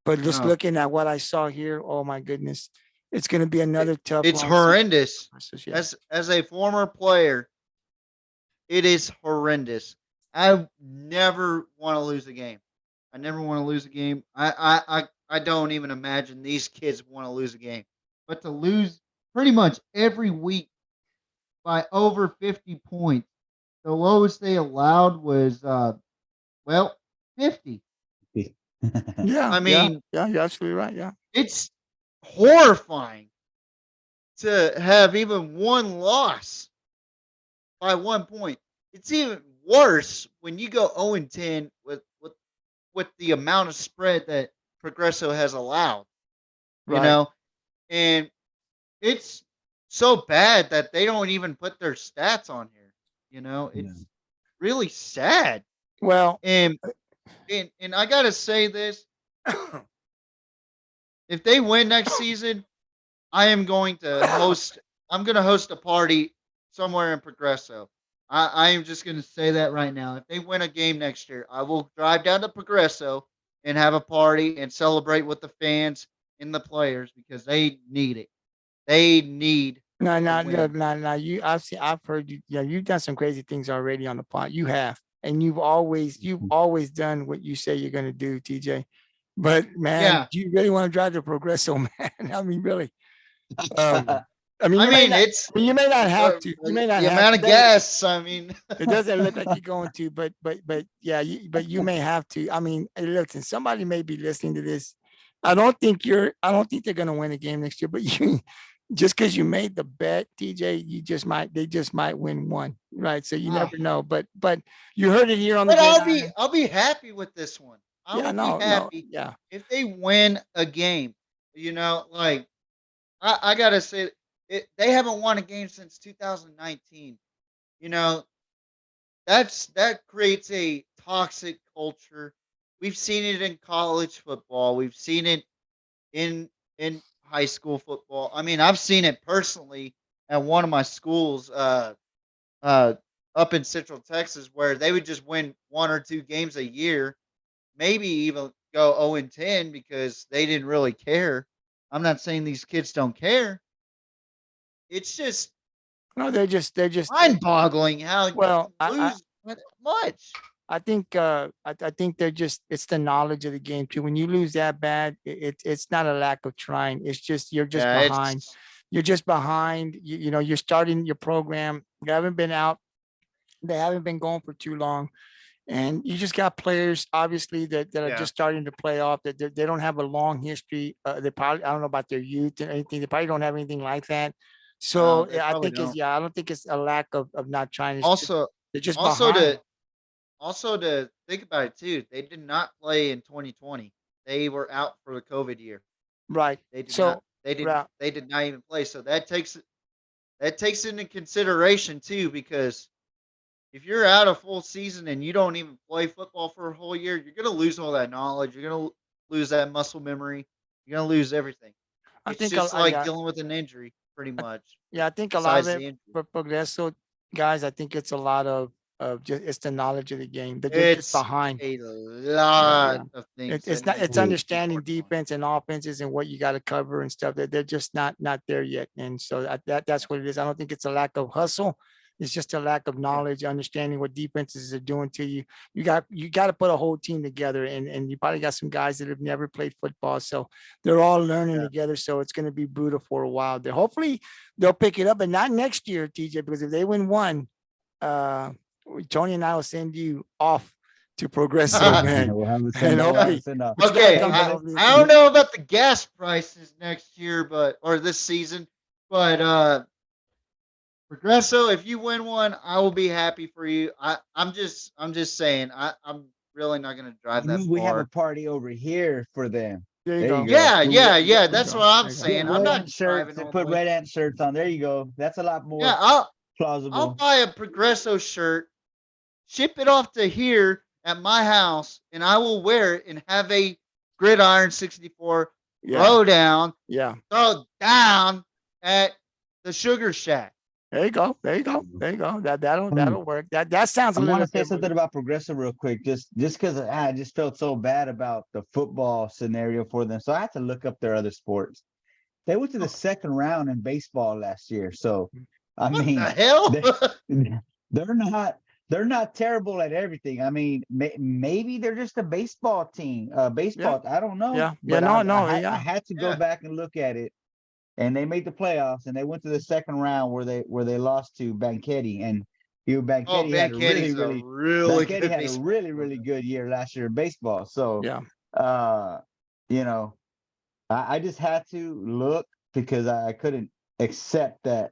But just No. looking at what I saw here, oh my goodness, it's going to be another tough. It's long season. horrendous. Yeah. As a former player, it is horrendous. I never want to lose a game. I never want to lose a game. I don't even imagine these kids want to lose a game. But to lose pretty much every week by over 50 points, the lowest they allowed was 50. Yeah, I mean, yeah, you're absolutely right. Yeah. it's horrifying to have even one loss by 1 point. It's even worse when you go 0-10 with the amount of spread that Progresso has allowed. You Right. know, and it's so bad that they don't even put their stats on here. It's really sad. Well, And I gotta say this: if they win next season, I am going to host. I'm going to host a party somewhere in Progresso. I am just going to say that right now. If they win a game next year, I will drive down to Progresso and have a party and celebrate with the fans and the players because they need it. They need no, to no, win. look, no. I've heard you. Yeah, you've done some crazy things already on the pod. You have, and you've always done what you say you're going to do, TJ. But man, Yeah. do you really want to drive to Progresso, man? I mean, really. I mean, I you may mean, not. it's I mean, you may not have to. You may not the have amount to. of gas. I mean, It doesn't look like you're going to, but yeah, but you may have to. I mean, hey, listen, somebody may be listening to this. I don't think they're gonna win a game next year, but you just because you made the bet, TJ, they just might win one. Right. So you Ah. never know. But you heard it here on the but Gridiron. I'll be happy with this one. I Yeah, will no, be happy yeah. if they win a game. Like I gotta say, they haven't won a game since 2019. That creates a toxic culture. We've seen it in college football. We've seen it in high school football. I mean, I've seen it personally at one of my schools uh, up in Central Texas where they would just win 1 or 2 games a year, maybe even go 0-10 because they didn't really care. I'm not saying these kids don't care. It's just No, they're just mind-boggling how you well, can lose that much. I think I think it's the knowledge of the game too. When you lose that bad, it's not a lack of trying. It's just you're just Yeah, behind. it's You're just behind. You're starting your program. You haven't been out. They haven't been going for too long. And you just got players, obviously, that are yeah. just starting to play off. That they don't have a long history. They probably, I don't know about their youth and anything. They probably don't have anything like that. So They yeah, probably don't. I don't think it's a lack of not trying. Also, They're just also behind. to think about it too, they did not play in 2020. They were out for the COVID year. Right. They did not. So yeah, They did not even play. So that takes into consideration too, because if you're out a full season and you don't even play football for a whole year, you're gonna lose all that knowledge. You're gonna lose that muscle memory. You're gonna lose everything. I It's think just like yeah, dealing with an injury, pretty much. yeah, I think a lot of Besides it the injury. for Progreso guys, I think it's a lot of of just it's the knowledge of the game. They're just It's behind. a Yeah. lot of things It's that not need it's to be understanding worked on. defense and offenses and what you got to cover and stuff that they're just not there yet. And so that's what it is. I don't think it's a lack of hustle. It's just a lack of knowledge, understanding what defenses are doing to you. You got to put a whole team together, and you probably got some guys that have never played football, so they're all learning Yeah. together. So it's going to be brutal for a while. There, hopefully, they'll pick it up, and not next year, TJ, because if they win one, uh, Tony and I will send you off to Progreso, Yeah, man, we'll have to and send hopefully, off. but you got to Okay, come Hey, down. I don't know about the gas prices next year, or this season, but Progreso, if you win one, I will be happy for you. I'm just saying, I'm really not gonna drive that we have a far. party over here for them. There you There you go. go. Yeah. There you That's go. what I'm There you go. saying. Get I'm red not ant shirts driving and all the put way. red ant shirts on. There you go. That's a lot more Yeah, I'll plausible. buy a Progreso shirt, ship it off to here at my house, and I will wear it and have a Gridiron 64 Yeah, throw down at the Sugar Shack. there you go. There you go. There you go. That'll work. That sounds a I want little to say bit. something about Progressive real quick, just because I just felt so bad about the football scenario for them. So I had to look up their other sports. They went to the second round in baseball last year. So I What the mean, hell? they're not terrible at everything. I mean, maybe they're just a baseball team. Baseball, I don't know. Yeah. But No. I Yeah. had to go Yeah. back and look at it. And they made the playoffs, and they went to the second round where they lost to Banchetti, and Oh, Banchetti had a Banchetti's a really Banchetti good had a baseball really player. good year last year in baseball. So, Yeah. uh, you know, I just had to look because I couldn't accept that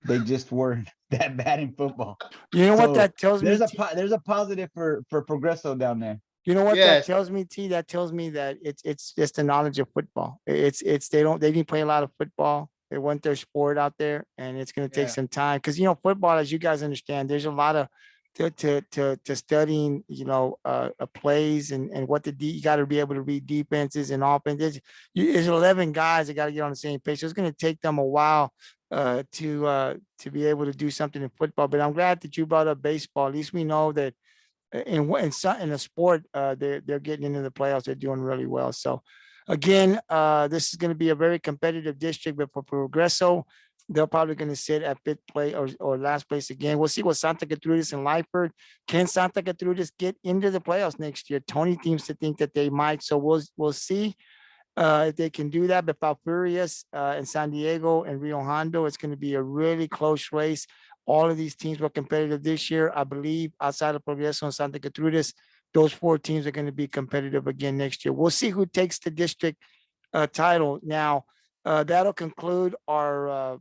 they just weren't that bad in football. You know what So that tells me? there's a positive for Progresso down there. You know what that Yes. tells me, T? That tells me that it's just the knowledge of football. They didn't play a lot of football. It wasn't their sport out there, and it's going to take Yeah. some time because football, as you guys understand, there's a lot of to studying, plays and what you got to be able to read defenses and offenses. There's 11 guys that got to get on the same page, so it's going to take them a while to be able to do something in football. But I'm glad that you brought up baseball. At least we know that in a sport, they're getting into the playoffs. They're doing really well. So again, this is going to be a very competitive district, but for Progreso, they're probably going to sit at fifth place or last place again. We'll see what Santa Gertrudis and Lyford. Can Santa Gertrudis get into the playoffs next year? Tony seems to think that they might. So we'll see if they can do that. But Falfurrias and San Diego and Rio Hondo, it's going to be a really close race. All of these teams were competitive this year. I believe outside of Progreso and Santa Gertrudis, those four teams are going to be competitive again next year. We'll see who takes the district title. Now, that'll conclude our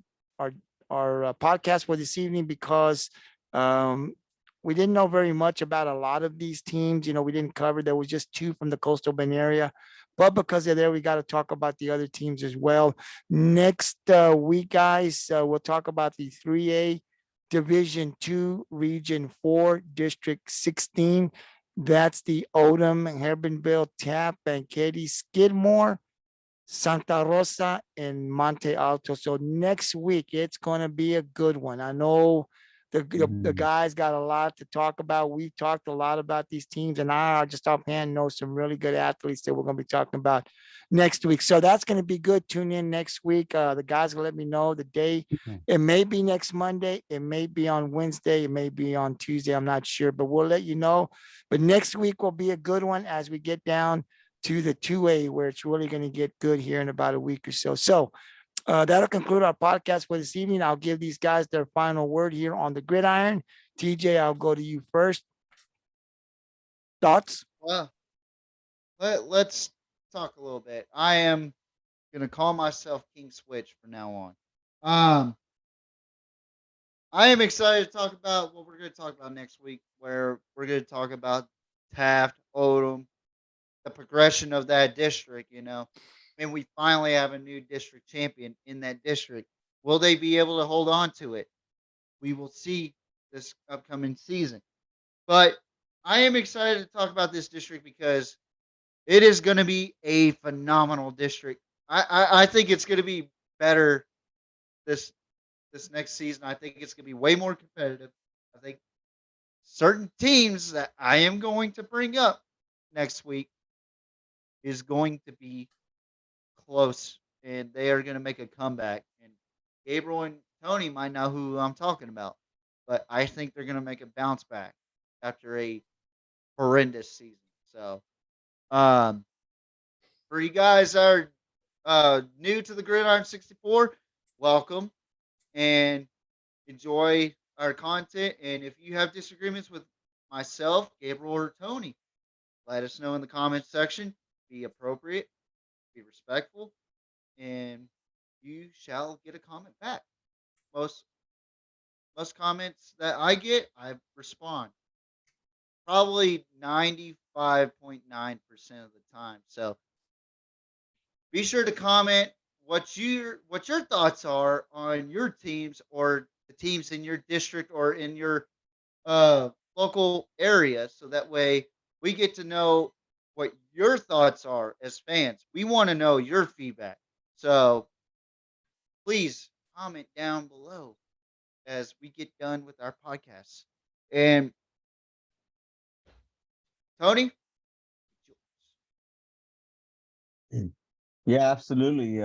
podcast for this evening because we didn't know very much about a lot of these teams. We didn't cover. There was just two from the Coastal Bend area. But because they're there, we got to talk about the other teams as well. Next week, guys, we'll talk about the 3A Division 2, Region 4, District 16. That's the Odom, Harbinville, Taft, Banchetti, Skidmore, Santa Rosa, and Monte Alto. So next week, it's going to be a good one. I know the guys got a lot to talk about. We've talked a lot about these teams, and I just offhand know some really good athletes that we're going to be talking about next week. So that's going to be good. Tune in next week. The guys will let me know the day. It may be next Monday. It may be on Wednesday. It may be on Tuesday. I'm not sure, but we'll let you know. But next week will be a good one as we get down to the 2A, where it's really going to get good here in about a week or so. So that'll conclude our podcast for this evening. I'll give these guys their final word here on the Gridiron. TJ, I'll go to you first. Thoughts? Well, let's talk a little bit. I am gonna call myself King Switch from now on. I am excited to talk about what we're going to talk about next week, where we're going to talk about Taft, Odom, the progression of that district. And we finally have a new district champion in that district. Will they be able to hold on to it? We will see this upcoming season. But I am excited to talk about this district because it is going to be a phenomenal district. I think it's going to be better this next season. I think it's going to be way more competitive. I think certain teams that I am going to bring up next week is going to be close, and they are going to make a comeback. And Gabriel and Tony might know who I'm talking about, but I think they're going to make a bounce back after a horrendous season. So, um, for you guys that are new to the Gridiron 64, welcome and enjoy our content. And if you have disagreements with myself, Gabriel, or Tony, let us know in the comments section. Be appropriate, be respectful, and you shall get a comment back. Most most comments that I get, I respond. Probably 95.9% of the time. So be sure to comment what your thoughts are on your teams or the teams in your district or in your local area, so that way we get to know what your thoughts are as fans. We want to know your feedback. So please comment down below as we get done with our podcast. And Tony, Yeah, absolutely.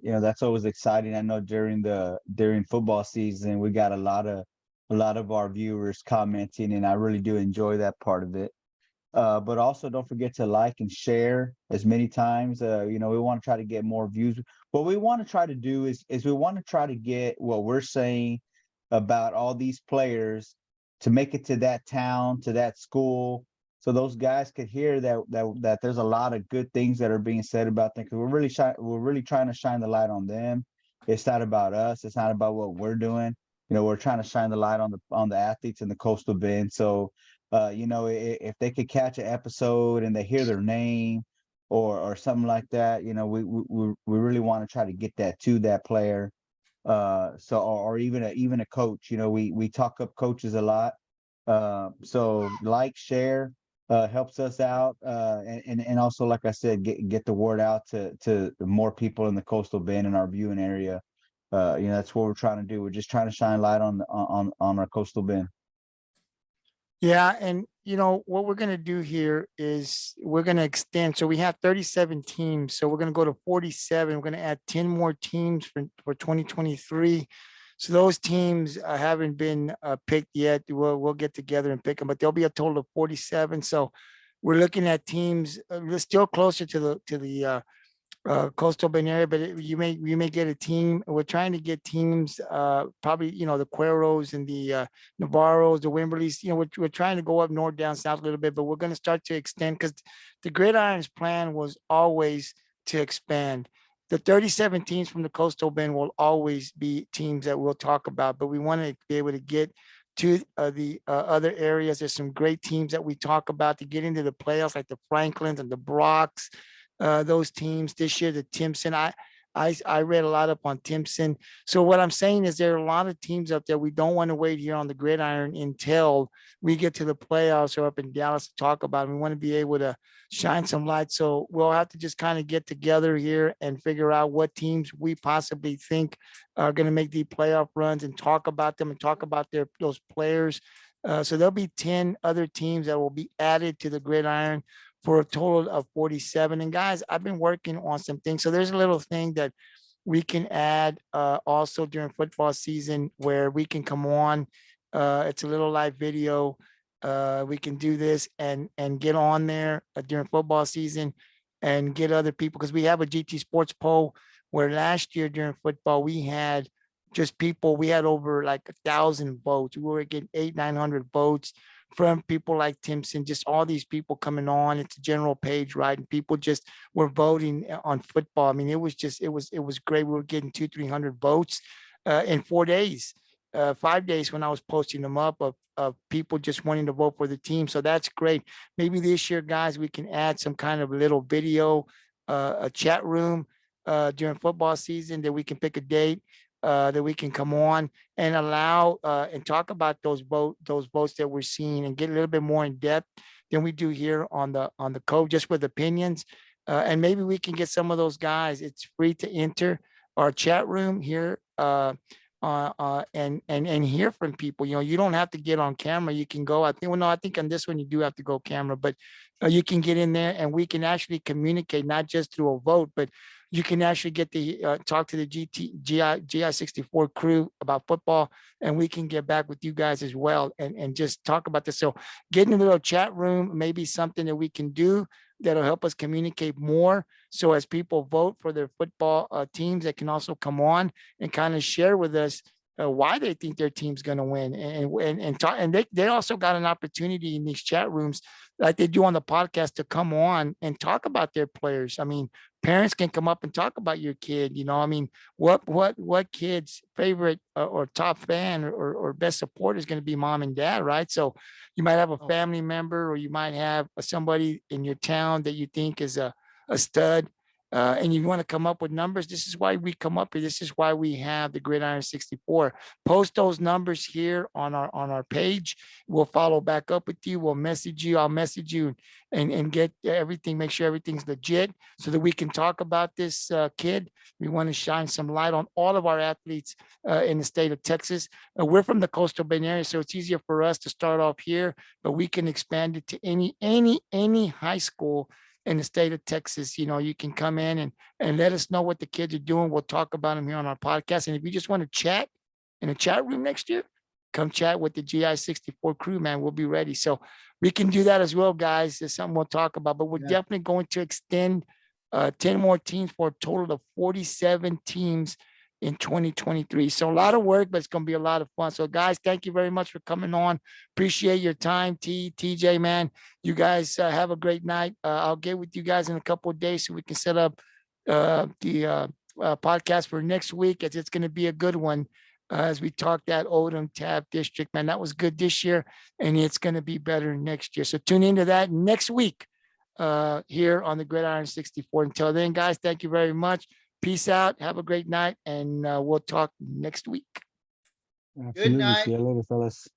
That's always exciting. I know during football season, we got a lot of our viewers commenting, and I really do enjoy that part of it. But also don't forget to like and share as many times. We want to try to get more views. What we want to try to do is we want to try to get what we're saying about all these players to make it to that town, to that school, so those guys could hear that there's a lot of good things that are being said about them, because we're really trying to shine the light on them. It's not about us. It's not about what we're doing. We're trying to shine the light on the athletes in the Coastal Bend. So if they could catch an episode and they hear their name or something like that, we really want to try to get that to that player. Or even a coach. We talk up coaches a lot. So like, share, helps us out, and also, like I said, get the word out to more people in the Coastal Bend and our viewing area. That's what we're trying to do. We're just trying to shine light on our Coastal Bend. Yeah, and what we're gonna do here is we're gonna extend. So we have 37 teams. So we're gonna go to 47. We're gonna add 10 more teams for 2023. So those teams haven't been picked yet. We'll get together and pick them, but there'll be a total of 47. So we're looking at teams. We're still closer to the Coastal Bend area, but you may get a team. We're trying to get teams, probably the Cueros and the Navarros, the Wimberleys. We're trying to go up north, down south a little bit, but we're going to start to extend, because the Gridiron's plan was always to expand. The 37 teams from the Coastal Bend will always be teams that we'll talk about, but we want to be able to get to the other areas. There's some great teams that we talk about to get into the playoffs, like the Franklins and the Brocks. Those teams this year, the Timpson. I read a lot up on Timpson. So what I'm saying is there are a lot of teams up there. We don't want to wait here on the Gridiron until we get to the playoffs or up in Dallas to talk about it. We want to be able to shine some light. So we'll have to just kind of get together here and figure out what teams we possibly think are going to make the playoff runs and talk about them and talk about those players. So there'll be 10 other teams that will be added to the Gridiron for a total of 47. And guys, I've been working on some things. So there's a little thing that we can add also during football season where we can come on. It's a little live video. We can do this and get on there during football season and get other people, because we have a GT Sports poll where last year during football we had just people. We had over like 1,000 votes. We were getting 800-900 votes from people like Timpson, just all these people coming on. It's a general page, right? And people just were voting on football. I mean, it was great. We were getting 200-300 votes in 4 days, 5 days when I was posting them up of people just wanting to vote for the team. So that's great. Maybe this year, guys, we can add some kind of little video, a chat room during football season that we can pick a date that we can come on and allow and talk about those votes that we're seeing and get a little bit more in depth than we do here on the code, just with opinions. And maybe we can get some of those guys. It's free to enter our chat room here on and hear from people. You don't have to get on camera. You can go. I think. Well, no, I think on this one you do have to go camera, but you can get in there and we can actually communicate, not just through a vote, but you can actually get the talk to the GI 64 crew about football, and we can get back with you guys as well and just talk about this. So get in a little chat room, maybe something that we can do that'll help us communicate more. So as people vote for their football teams, they can also come on and kind of share with us why they think their team's going to win, and talk. And they also got an opportunity in these chat rooms, like they do on the podcast, to come on and talk about their players. I mean, parents can come up and talk about your kid. I mean, what kid's favorite or top fan or best support is going to be mom and dad, right? So you might have a family member, or you might have somebody in your town that you think is a stud, and you want to come up with numbers. This is why we come up here. This is why we have the Gridiron 64. Post those numbers here on our page. We'll follow back up with you. We'll message you. I'll message you and get everything, make sure everything's legit, so that we can talk about this kid. We want to shine some light on all of our athletes in the state of Texas. We're from the coastal Bend area, so it's easier for us to start off here, but we can expand it to any high school in the state of Texas. You can come in and let us know what the kids are doing. We'll talk about them here on our podcast. And if you just want to chat in a chat room next year, come chat with the GI 64 crew, man. We'll be ready. So we can do that as well, guys. There's something we'll talk about, but we're definitely going to extend 10 more teams for a total of 47 teams in 2023. So a lot of work, but it's going to be a lot of fun. So guys, thank you very much for coming on. Appreciate your time. TJ, man, you guys have a great night. I'll get with you guys in a couple of days so we can set up the podcast for next week, as it's going to be a good one. As we talk that Odom Tab District, man, that was good this year, and it's going to be better next year. So tune into that next week here on the Gridiron 64. Until then, guys, thank you very much. Peace out. Have a great night, and we'll talk next week. Absolutely. night. See you later, fellas.